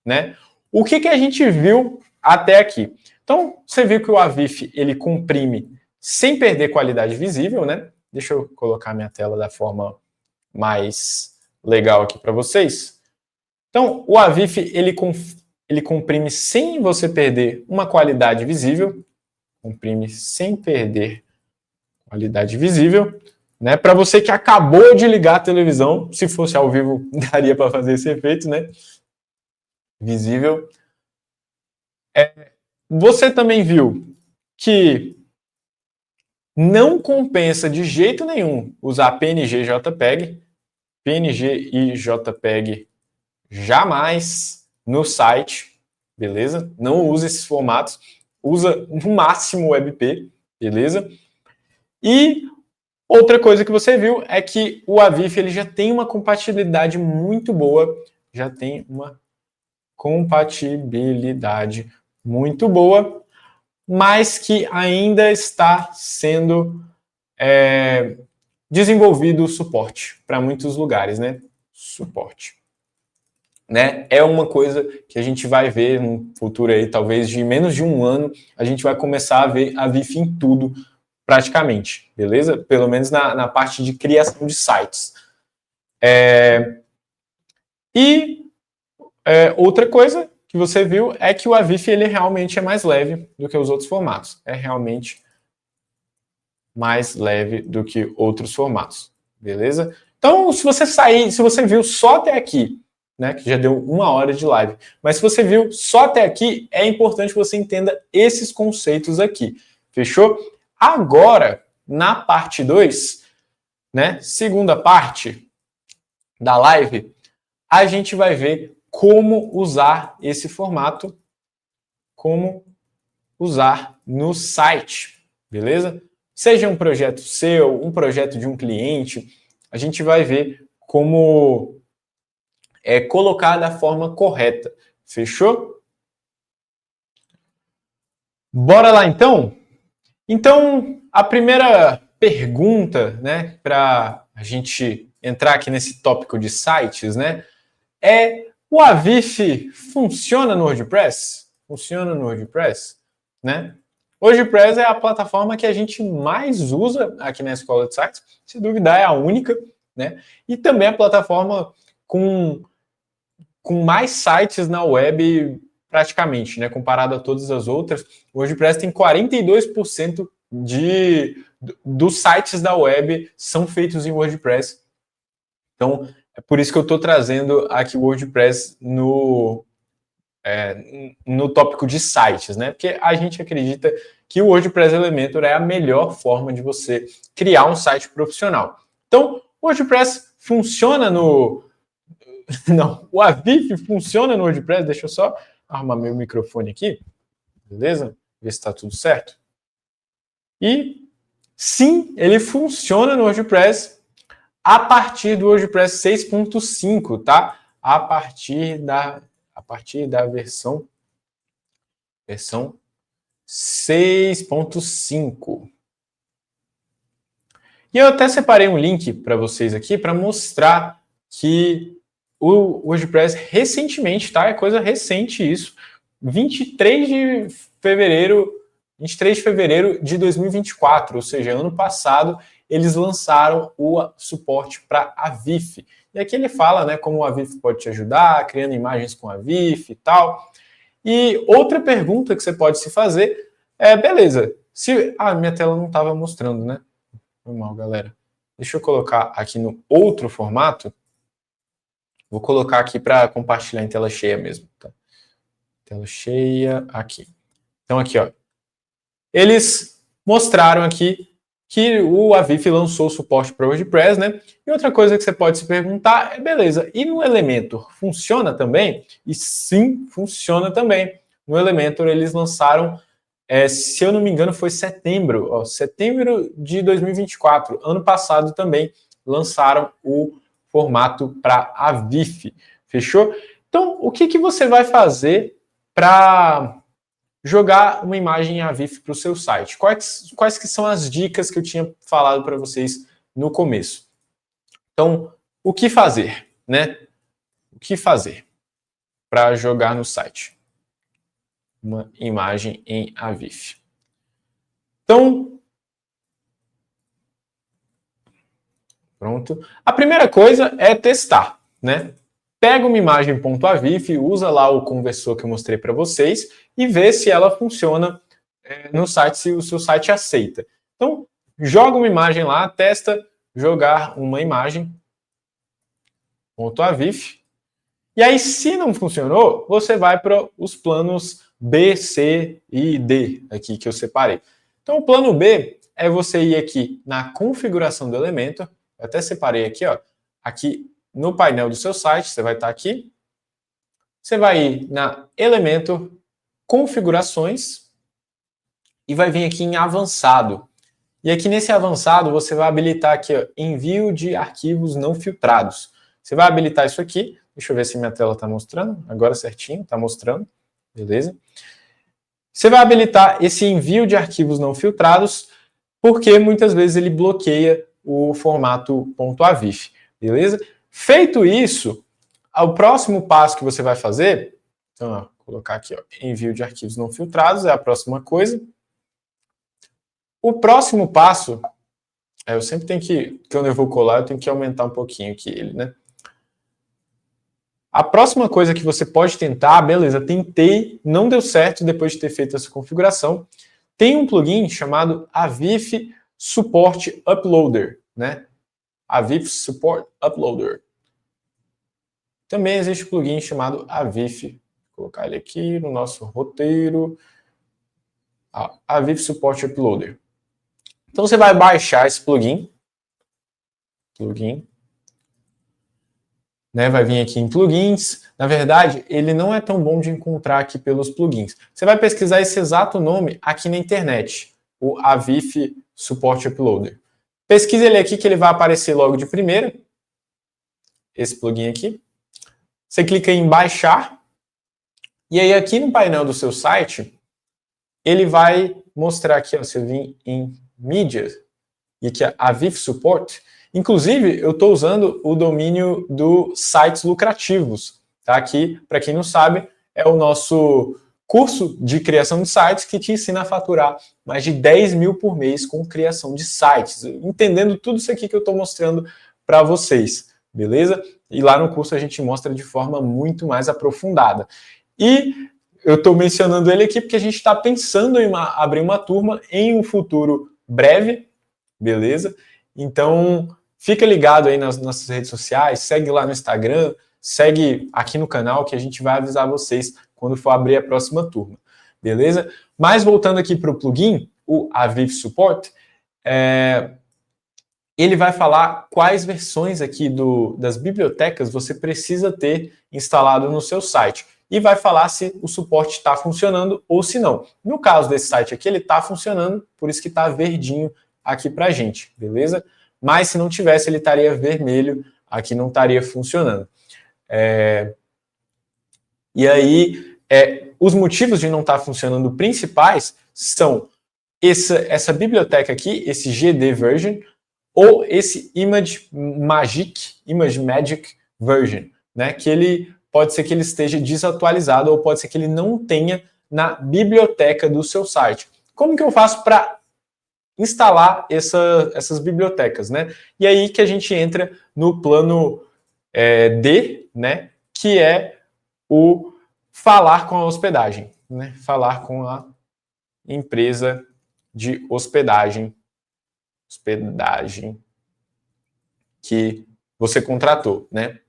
né? O que a gente viu até aqui? Então, você viu que o AVIF, ele comprime sem perder qualidade visível, né? Deixa eu colocar minha tela da forma mais legal aqui para vocês. Então, o AVIF, ele comprime sem você perder uma qualidade visível, comprime sem perder qualidade visível, né? Para você que acabou de ligar a televisão, se fosse ao vivo, daria para fazer esse efeito, né? Visível. Você também viu que não compensa de jeito nenhum usar PNG e JPEG. PNG e JPEG jamais no site, beleza? Não use esses formatos, usa no máximo WebP, beleza? E outra coisa que você viu é que o Avif ele já tem uma compatibilidade muito boa, já tem uma compatibilidade muito boa, mas que ainda está sendo desenvolvido o suporte para muitos lugares, né? Suporte. Né? É uma coisa que a gente vai ver no futuro aí, talvez de menos de um ano, a gente vai começar a ver a VIF em tudo, praticamente, beleza? Pelo menos na parte de criação de sites. Outra coisa que você viu é que o Avif ele realmente é mais leve do que os outros formatos. É realmente mais leve do que outros formatos, beleza? Então, se você viu só até aqui, né, que já deu 1 hora de live, mas se você viu só até aqui, é importante que você entenda esses conceitos aqui, fechou? Agora, na parte 2, né, segunda parte da live, a gente vai ver como usar esse formato, como usar no site, beleza? Seja um projeto seu, um projeto de um cliente, a gente vai ver como colocar da forma correta. Fechou? Bora lá então? Então, a primeira pergunta, né, para a gente entrar aqui nesse tópico de sites, né, é: o Avif funciona no WordPress? Funciona no WordPress, né? O WordPress é a plataforma que a gente mais usa aqui na Escola de Sites, se duvidar é a única, né? E também a plataforma com mais sites na web praticamente, né? Comparado a todas as outras. O WordPress tem 42% dos sites da web são feitos em WordPress. Então, é por isso que eu estou trazendo aqui o WordPress no tópico de sites, né? Porque a gente acredita que o WordPress Elementor é a melhor forma de você criar um site profissional. Então, o WordPress funciona no... Não, o Avif funciona no WordPress. Deixa eu só arrumar meu microfone aqui, beleza? Ver se está tudo certo. E sim, ele funciona no WordPress a partir do WordPress 6.5, tá? A partir da versão 6.5. E eu até separei um link para vocês aqui para mostrar que o WordPress recentemente, tá? É coisa recente isso. 23 de fevereiro de 2024, ou seja, ano passado, eles lançaram o suporte para a Avif. E aqui ele fala, né, como o Avif pode te ajudar, criando imagens com a Avif e tal. E outra pergunta que você pode se fazer é, beleza, se... minha tela não estava mostrando, né? Foi mal, galera. Deixa eu colocar aqui no outro formato. Vou colocar aqui para compartilhar em tela cheia mesmo. Tá? Tela cheia aqui. Então aqui, ó. Eles mostraram aqui que o Avif lançou suporte para o WordPress, né? E outra coisa que você pode se perguntar é, beleza, e no Elementor funciona também? E sim, funciona também. No Elementor eles lançaram, se eu não me engano, foi setembro de 2024. Ano passado também lançaram o formato para Avif. Fechou? Então, o que você vai fazer para jogar uma imagem em Avif para o seu site? Quais que são as dicas que eu tinha falado para vocês no começo? Então, o que fazer, né? O que fazer para jogar no site uma imagem em Avif? Então, pronto. A primeira coisa é testar, né? Pega uma imagem .avif, usa lá o conversor que eu mostrei para vocês e vê se ela funciona no site, se o seu site aceita. Então, joga uma imagem lá, testa jogar uma imagem .avif. E aí, se não funcionou, você vai para os planos B, C e D aqui que eu separei. Então, o plano B é você ir aqui na configuração do elemento. Eu até separei aqui, ó, aqui no painel do seu site, você vai estar aqui. Você vai ir na elemento configurações e vai vir aqui em avançado. E aqui nesse avançado você vai habilitar aqui, ó, envio de arquivos não filtrados. Você vai habilitar isso aqui. Deixa eu ver se minha tela está mostrando. Agora certinho, está mostrando. Beleza? Você vai habilitar esse envio de arquivos não filtrados, porque muitas vezes ele bloqueia o formato .avif. Beleza? Feito isso, o próximo passo que você vai fazer, então, ó, vou colocar aqui, ó, envio de arquivos não filtrados, é a próxima coisa. O próximo passo, eu sempre tenho que, quando eu vou colar, eu tenho que aumentar um pouquinho aqui ele, né? A próxima coisa que você pode tentar, beleza, tentei, não deu certo depois de ter feito essa configuração. Tem um plugin chamado Avif Support Uploader, né? Avif Support Uploader. Também existe um plugin chamado Avif. Vou colocar ele aqui no nosso roteiro. Avif Support Uploader. Então você vai baixar esse plugin. Né, vai vir aqui em plugins. Na verdade, ele não é tão bom de encontrar aqui pelos plugins. Você vai pesquisar esse exato nome aqui na internet, o Avif Support Uploader. Pesquisa ele aqui que ele vai aparecer logo de primeira. Esse plugin aqui. Você clica em baixar. E aí aqui no painel do seu site, ele vai mostrar aqui, ó, você vir em mídia, e aqui é Avif Support. Inclusive, eu estou usando o domínio do Sites Lucrativos. Tá? Aqui, para quem não sabe, é o nosso curso de criação de sites que te ensina a faturar mais de 10 mil por mês com criação de sites, entendendo tudo isso aqui que eu estou mostrando para vocês, beleza? E lá no curso a gente mostra de forma muito mais aprofundada. E eu estou mencionando ele aqui porque a gente está pensando em abrir uma turma em um futuro breve, beleza? Então, fica ligado aí nas nossas redes sociais, segue lá no Instagram, segue aqui no canal que a gente vai avisar vocês quando for abrir a próxima turma, beleza? Mas voltando aqui para o plugin, o Avif Support, ele vai falar quais versões aqui das bibliotecas você precisa ter instalado no seu site. E vai falar se o suporte está funcionando ou se não. No caso desse site aqui, ele está funcionando, por isso que está verdinho aqui para a gente, beleza? Mas se não tivesse, ele estaria vermelho, aqui não estaria funcionando. E aí, os motivos de não estar funcionando principais são essa biblioteca aqui, esse GD version, ou esse Image Magic version, né? Que ele pode ser que ele esteja desatualizado ou pode ser que ele não tenha na biblioteca do seu site. Como que eu faço para instalar essas bibliotecas, né? E aí que a gente entra no plano D, né? Que é o falar com a hospedagem, né? Falar com a empresa de hospedagem que você contratou, né?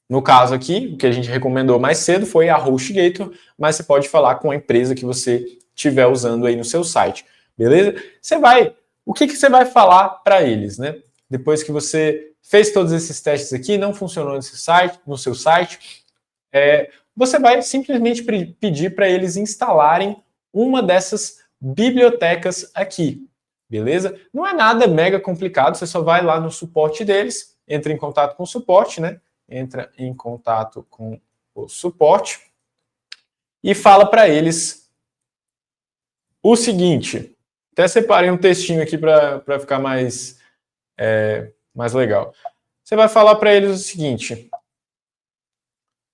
No caso aqui, o que a gente recomendou mais cedo foi a HostGator, mas você pode falar com a empresa que você estiver usando aí no seu site, beleza? O que você vai falar para eles, né? Depois que você fez todos esses testes aqui, não funcionou no seu site, você vai simplesmente pedir para eles instalarem uma dessas bibliotecas aqui, beleza? Não é nada mega complicado, você só vai lá no suporte deles, entra em contato com o suporte, né? Entra em contato com o suporte e fala para eles o seguinte. Até separei um textinho aqui para ficar mais legal. Você vai falar para eles o seguinte: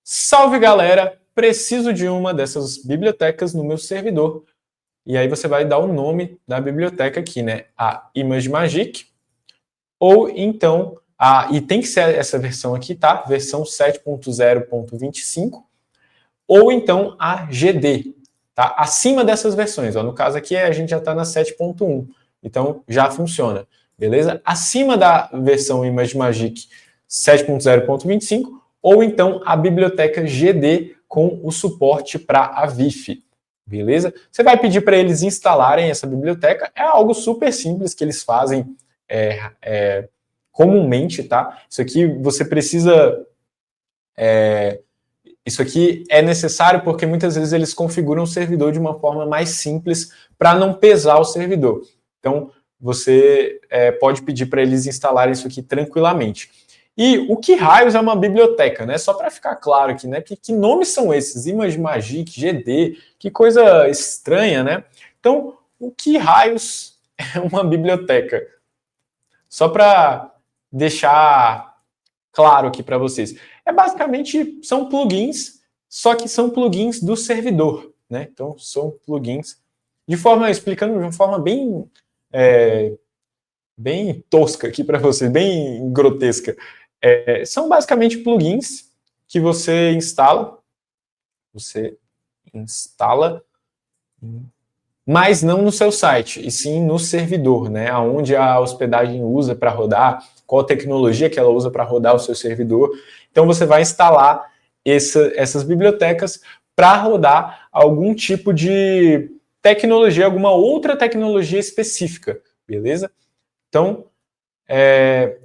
salve galera, preciso de uma dessas bibliotecas no meu servidor. E aí você vai dar o nome da biblioteca aqui, né? A Image Magic, ou então e tem que ser essa versão aqui, tá? Versão 7.0.25, ou então a GD, tá? Acima dessas versões, ó. No caso aqui a gente já está na 7.1, então já funciona, beleza? Acima da versão Image Magic 7.0.25, ou então a biblioteca GD com o suporte para a VIF, beleza? Você vai pedir para eles instalarem essa biblioteca, é algo super simples que eles fazem comumente, tá? Isso aqui você precisa... Isso aqui é necessário porque muitas vezes eles configuram o servidor de uma forma mais simples para não pesar o servidor. Então, você pode pedir para eles instalarem isso aqui tranquilamente. E o que raios é uma biblioteca, né? Só para ficar claro aqui, né? Que nomes são esses? ImageMagick, GD, que coisa estranha, né? Então, o que raios é uma biblioteca? Só para deixar claro aqui para vocês. Basicamente, são plugins, só que são plugins do servidor, né? Então, são plugins, explicando de uma forma bem tosca aqui para vocês, bem grotesca. São basicamente plugins que você instala, mas não no seu site, e sim no servidor, né? Onde a hospedagem usa para rodar, qual tecnologia que ela usa para rodar o seu servidor. Então você vai instalar essas bibliotecas para rodar algum tipo de tecnologia, alguma outra tecnologia específica, beleza? Então,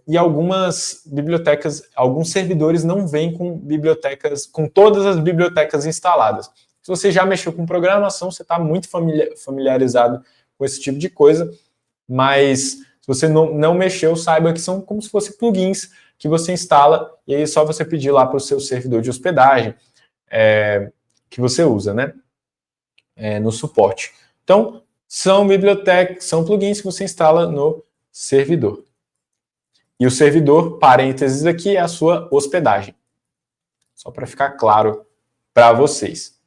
e algumas bibliotecas, alguns servidores não vêm com bibliotecas, com todas as bibliotecas instaladas. Se você já mexeu com programação, você está muito familiarizado com esse tipo de coisa, mas se você não mexeu, saiba que são como se fossem plugins que você instala e aí é só você pedir lá para o seu servidor de hospedagem que você usa, né? No suporte. Então, são bibliotecas, são plugins que você instala no servidor. E o servidor, parênteses aqui, é a sua hospedagem. Só para ficar claro para vocês.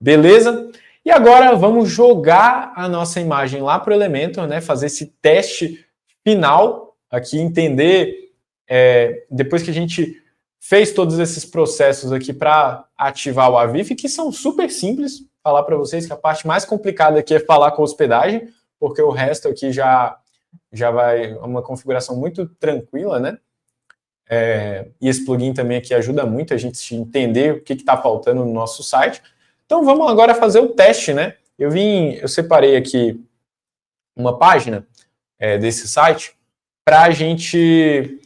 Beleza? E agora vamos jogar a nossa imagem lá para o Elementor, né? Fazer esse teste final aqui, entender, depois que a gente fez todos esses processos aqui para ativar o Avif, que são super simples, falar para vocês que a parte mais complicada aqui é falar com a hospedagem, porque o resto aqui já vai uma configuração muito tranquila, né? E esse plugin também aqui ajuda muito a gente entender o que está faltando no nosso site. Então vamos agora fazer o teste, né? Eu separei aqui uma página desse site para a gente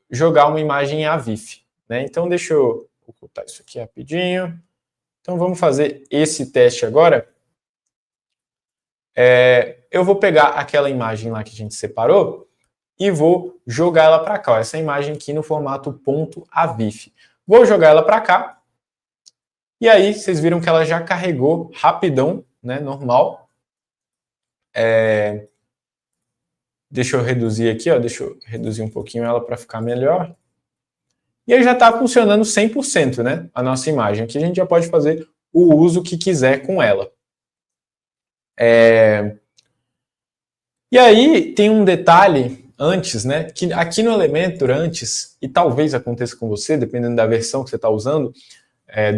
jogar uma imagem em Avif, né? Então deixa eu ocultar isso aqui rapidinho. Então vamos fazer esse teste agora. Eu vou pegar aquela imagem lá que a gente separou e vou jogar ela para cá, ó, essa imagem aqui no formato .avif. Vou jogar ela para cá. E aí, vocês viram que ela já carregou rapidão, né, normal. Deixa eu reduzir aqui, ó, deixa eu reduzir um pouquinho ela para ficar melhor. E aí já está funcionando 100%, né, a nossa imagem. Aqui a gente já pode fazer o uso que quiser com ela. E aí tem um detalhe antes, né, que aqui no Elementor antes, e talvez aconteça com você, dependendo da versão que você está usando,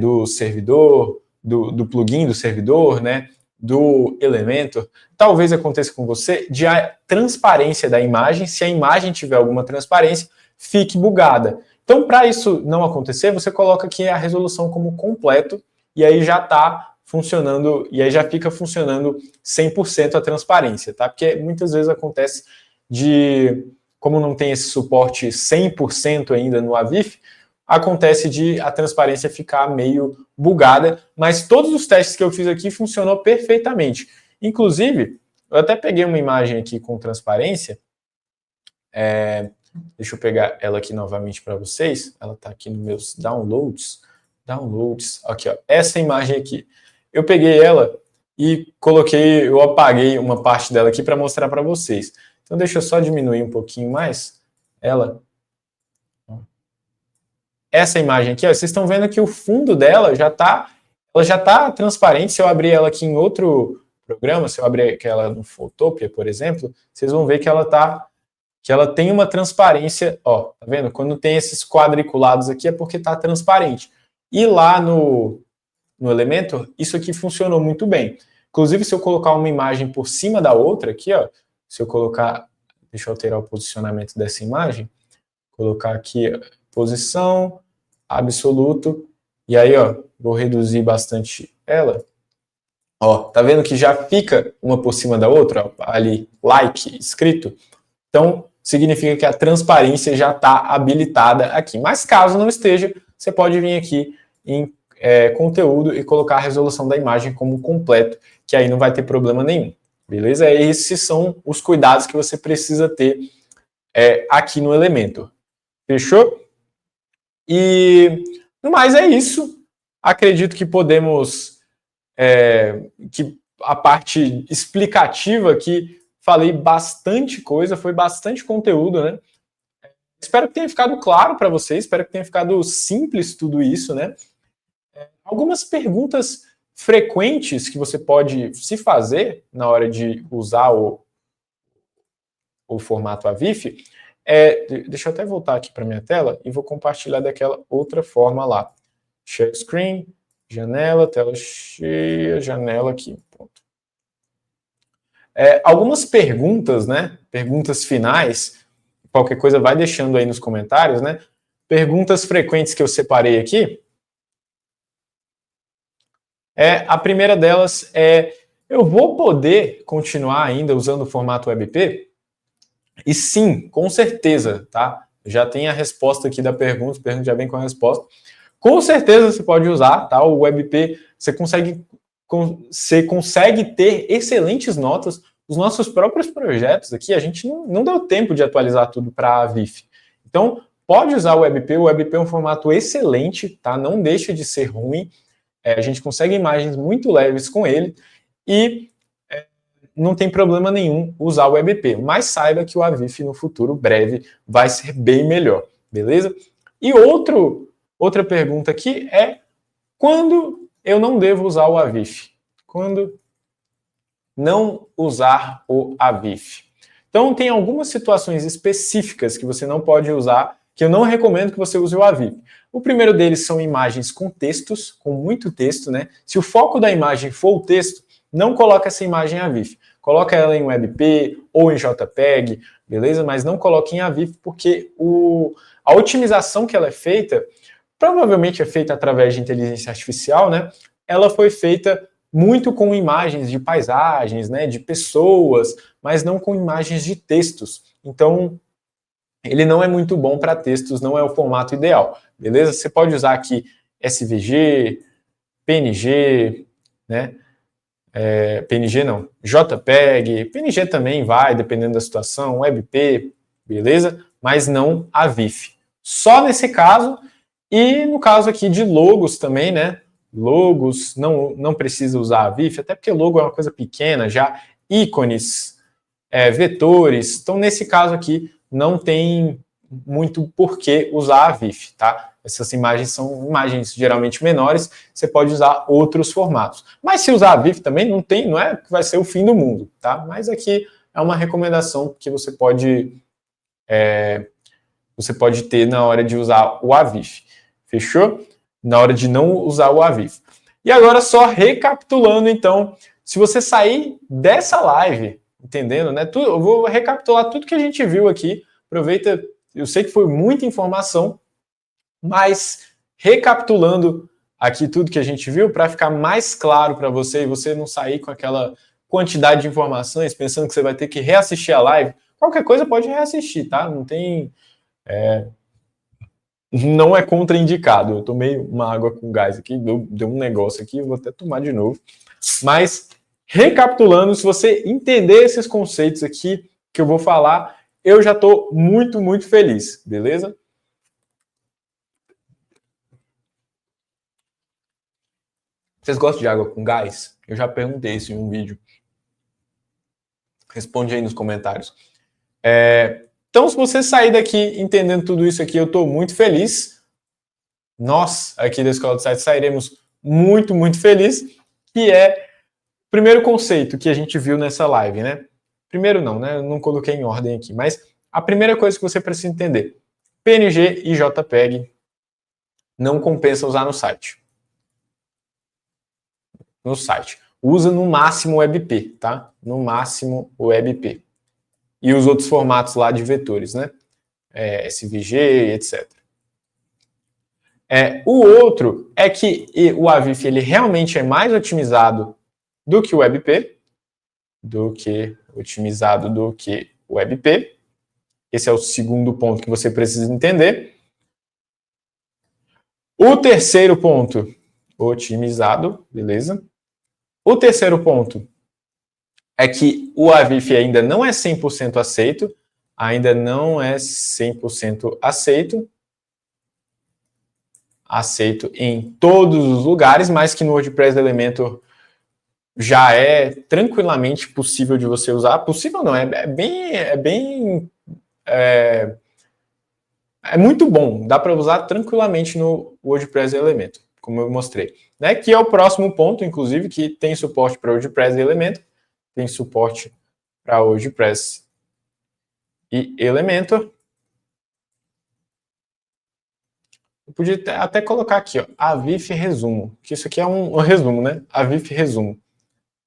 do servidor, do plugin do servidor, né, do Elementor, talvez aconteça com você de a transparência da imagem, se a imagem tiver alguma transparência, fique bugada. Então, para isso não acontecer, você coloca aqui a resolução como completo, e aí já está funcionando, e aí já fica funcionando 100% a transparência, tá? Porque muitas vezes acontece como não tem esse suporte 100% ainda no Avif, acontece de a transparência ficar meio bugada, mas todos os testes que eu fiz aqui funcionou perfeitamente. Inclusive, eu até peguei uma imagem aqui com transparência, deixa eu pegar ela aqui novamente para vocês, ela está aqui nos meus downloads, aqui ó, essa imagem aqui. Eu peguei ela e eu apaguei uma parte dela aqui para mostrar para vocês. Então deixa eu só diminuir um pouquinho mais ela. Essa imagem aqui, ó, vocês estão vendo que o fundo dela já está transparente. Se eu abrir ela aqui em outro programa, se eu abrir ela no Photopia, por exemplo, vocês vão ver que ela tem uma transparência, ó, tá vendo? Quando tem esses quadriculados aqui é porque está transparente. E lá no Elementor, isso aqui funcionou muito bem. Inclusive, se eu colocar uma imagem por cima da outra aqui, ó, se eu colocar, deixa eu alterar o posicionamento dessa imagem, colocar aqui, ó, posição, absoluto. E aí, ó, vou reduzir bastante ela. Ó, tá vendo que já fica uma por cima da outra, ó, ali, like, escrito? Então, significa que a transparência já está habilitada aqui. Mas caso não esteja, você pode vir aqui em conteúdo e colocar a resolução da imagem como completo, que aí não vai ter problema nenhum. Beleza? Esses são os cuidados que você precisa ter aqui no Elementor. Fechou? E no mais é isso. Acredito que podemos... que a parte explicativa aqui, falei bastante coisa, foi bastante conteúdo, né? Espero que tenha ficado claro para vocês, espero que tenha ficado simples tudo isso, né? Algumas perguntas frequentes que você pode se fazer na hora de usar o formato AVIF deixa eu até voltar aqui para minha tela e vou compartilhar daquela outra forma lá. Share screen, janela, tela cheia, janela aqui. Pronto. Algumas perguntas, né? Perguntas finais. Qualquer coisa vai deixando aí nos comentários, né? Perguntas frequentes que eu separei aqui. A primeira delas eu vou poder continuar ainda usando o formato WebP? E sim, com certeza, tá? Já tem a resposta aqui da pergunta já vem com a resposta. Com certeza você pode usar, tá? O WebP, você consegue ter excelentes notas. Os nossos próprios projetos aqui, a gente não deu tempo de atualizar tudo para a VIF. Então, pode usar o WebP é um formato excelente, tá? Não deixa de ser ruim. A gente consegue imagens muito leves com ele e não tem problema nenhum usar o WebP, mas saiba que o AVIF no futuro breve vai ser bem melhor, beleza? E outra pergunta aqui quando eu não devo usar o AVIF? Quando não usar o AVIF? Então, tem algumas situações específicas que você não pode usar, que eu não recomendo que você use o AVIF. O primeiro deles são imagens com textos, com muito texto, né? Se o foco da imagem for o texto, não coloque essa imagem em AVIF. Coloca ela em WebP ou em JPEG, beleza? Mas não coloque em AVIF, porque a otimização que ela é feita, provavelmente é feita através de inteligência artificial, né? Ela foi feita muito com imagens de paisagens, né, de pessoas, mas não com imagens de textos. Então, ele não é muito bom para textos, não é o formato ideal, beleza? Você pode usar aqui SVG, PNG, né? PNG não, JPEG, PNG também vai, dependendo da situação, WebP, beleza? Mas não a VIF. Só nesse caso, e no caso aqui de logos também, né? Logos, não precisa usar a VIF, até porque logo é uma coisa pequena, já ícones, vetores, então nesse caso aqui não tem muito por que usar a VIF, tá? Essas imagens são imagens geralmente menores, você pode usar outros formatos. Mas se usar a VIF também não é que vai ser o fim do mundo, tá? Mas aqui é uma recomendação que você pode ter na hora de usar o AVIF. Fechou? Na hora de não usar o AVIF. E agora só recapitulando então, se você sair dessa live, entendendo, né? Eu vou recapitular tudo que a gente viu aqui. Aproveita, eu sei que foi muita informação, mas recapitulando aqui tudo que a gente viu, para ficar mais claro para você e você não sair com aquela quantidade de informações, pensando que você vai ter que reassistir a live, qualquer coisa pode reassistir, tá? Não tem... não é contraindicado. Eu tomei uma água com gás aqui, deu um negócio aqui, eu vou até tomar de novo. Mas, recapitulando, se você entender esses conceitos aqui que eu vou falar, eu já estou muito, muito feliz, beleza? Vocês gostam de água com gás? Eu já perguntei isso em um vídeo. Responde aí nos comentários. Então, se você sair daqui entendendo tudo isso aqui, eu estou muito feliz. Nós, aqui da Escola do Site, sairemos muito, muito felizes, que é o primeiro conceito que a gente viu nessa live, né? Primeiro não, né? Eu não coloquei em ordem aqui, mas a primeira coisa que você precisa entender, PNG e JPEG não compensa usar no site. Usa no máximo o WebP, tá? No máximo o WebP. E os outros formatos lá de vetores, né? SVG, etc. O outro é que o Avif ele realmente é mais otimizado do que o WebP, o WebP. Esse é o segundo ponto que você precisa entender. O terceiro ponto, otimizado, beleza? O terceiro ponto é que o Avif ainda não é 100% aceito, ainda não é 100% aceito em todos os lugares, mas que no WordPress Elementor já é tranquilamente possível de você usar. Possível não, é muito bom, dá para usar tranquilamente no WordPress Elementor, como eu mostrei. Né? Que é o próximo ponto, inclusive, que tem suporte para WordPress e Elementor, tem suporte para WordPress e Elementor. Eu podia até colocar aqui, ó, Avif Resumo, que isso aqui é um resumo, né? Avif Resumo.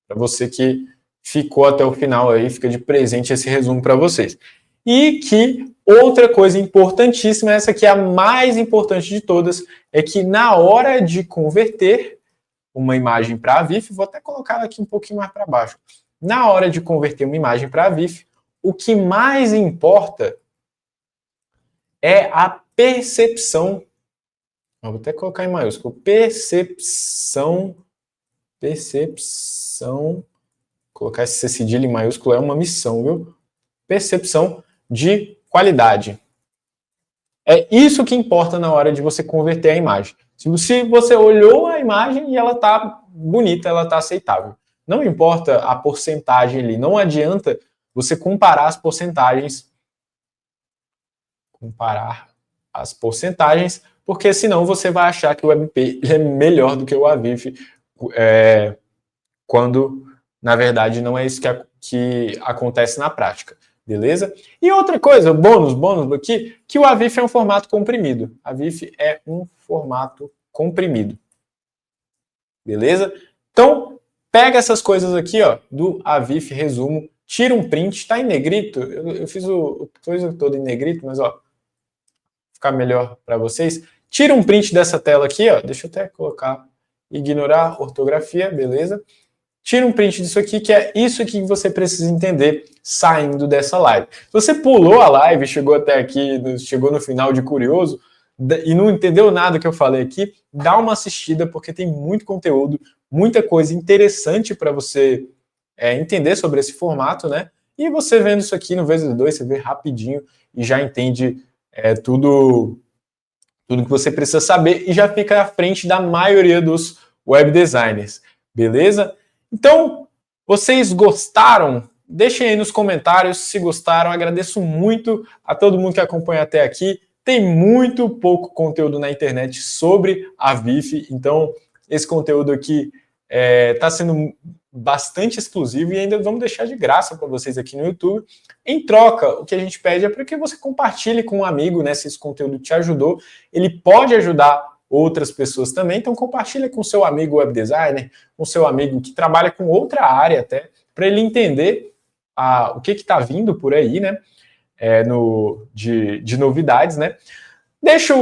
Para você que ficou até o final aí, fica de presente esse resumo para vocês. E que outra coisa importantíssima, essa aqui é a mais importante de todas, é que na hora de converter uma imagem para Avif, vou até colocar aqui um pouquinho mais para baixo. Na hora de converter uma imagem para Avif, o que mais importa é a percepção. Vou até colocar em maiúsculo. Percepção. Colocar esse cedilha em maiúsculo é uma missão, viu? Percepção de qualidade. É isso que importa na hora de você converter a imagem. Se você olhou a imagem e ela está bonita, ela está aceitável. Não importa a porcentagem ali, não adianta você comparar as porcentagens. Porque senão você vai achar que o WebP é melhor do que o Avif, quando na verdade não é isso que acontece na prática, beleza? E outra coisa, bônus aqui, que o Avif é um formato comprimido. Avif é um formato comprimido, beleza? Então, pega essas coisas aqui, ó, do Avif Resumo, tira um print, tá em negrito, eu fiz o coisa toda em negrito, mas ó, ficar melhor para vocês. Tira um print dessa tela aqui, ó. Deixa eu até colocar, ignorar ortografia, beleza? Tira um print disso aqui, que é isso que você precisa entender saindo dessa live. Se você pulou a live, chegou até aqui, chegou no final de curioso e não entendeu nada que eu falei aqui, dá uma assistida, porque tem muito conteúdo, muita coisa interessante para você entender sobre esse formato, né? E você vendo isso aqui no vezes 2, você vê rapidinho e já entende tudo que você precisa saber e já fica à frente da maioria dos web designers, beleza? Então, vocês gostaram? Deixem aí nos comentários se gostaram. Agradeço muito a todo mundo que acompanha até aqui. Tem muito pouco conteúdo na internet sobre a Avif, então esse conteúdo aqui está sendo bastante exclusivo e ainda vamos deixar de graça para vocês aqui no YouTube. Em troca, o que a gente pede é para que você compartilhe com um amigo, né, se esse conteúdo te ajudou. Ele pode ajudar outras pessoas também, então compartilha com seu amigo web designer, com seu amigo que trabalha com outra área até, para ele entender o que está vindo por aí, né, de novidades, né. Deixa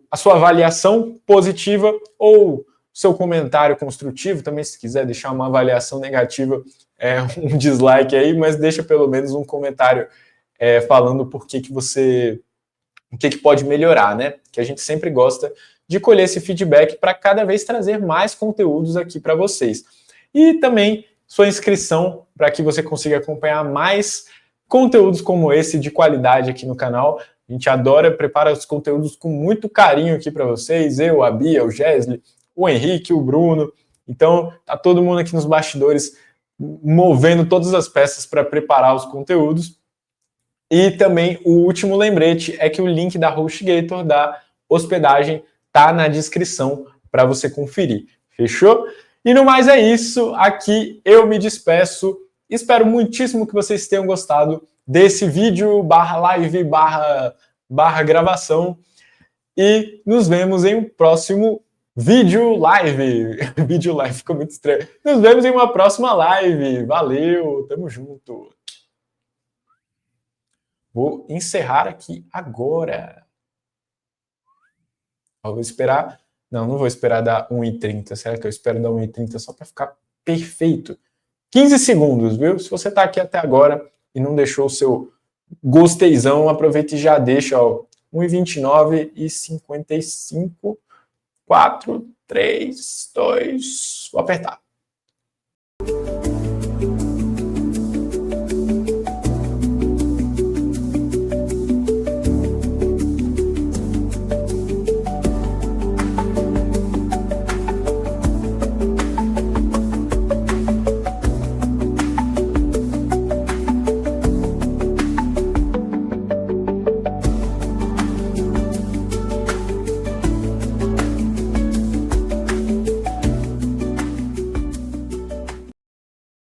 a sua avaliação positiva ou seu comentário construtivo, também se quiser deixar uma avaliação negativa, um dislike aí, mas deixa pelo menos um comentário falando por que você, o que pode melhorar, né? Que a gente sempre gosta de colher esse feedback para cada vez trazer mais conteúdos aqui para vocês. E também sua inscrição para que você consiga acompanhar mais conteúdos como esse de qualidade aqui no canal. A gente adora, prepara os conteúdos com muito carinho aqui para vocês. Eu, a Bia, o Gesli, o Henrique, o Bruno. Então, tá todo mundo aqui nos bastidores movendo todas as peças para preparar os conteúdos. E também o último lembrete é que o link da HostGator, da hospedagem, tá na descrição para você conferir. Fechou? E no mais é isso. Aqui eu me despeço. Espero muitíssimo que vocês tenham gostado desse vídeo /live /gravação. E nos vemos em um próximo vídeo live. Vídeo live ficou muito estranho. Nos vemos em uma próxima live. Valeu, tamo junto. Vou encerrar aqui agora. Eu vou esperar. Não vou esperar dar 1h30, certo? Eu espero dar 1h30 só para ficar perfeito. 15 segundos, viu? Se você está aqui até agora e não deixou o seu gosteizão, aproveite e já deixa, ó. 1h29 e 55. 4, 3, 2. Vou apertar.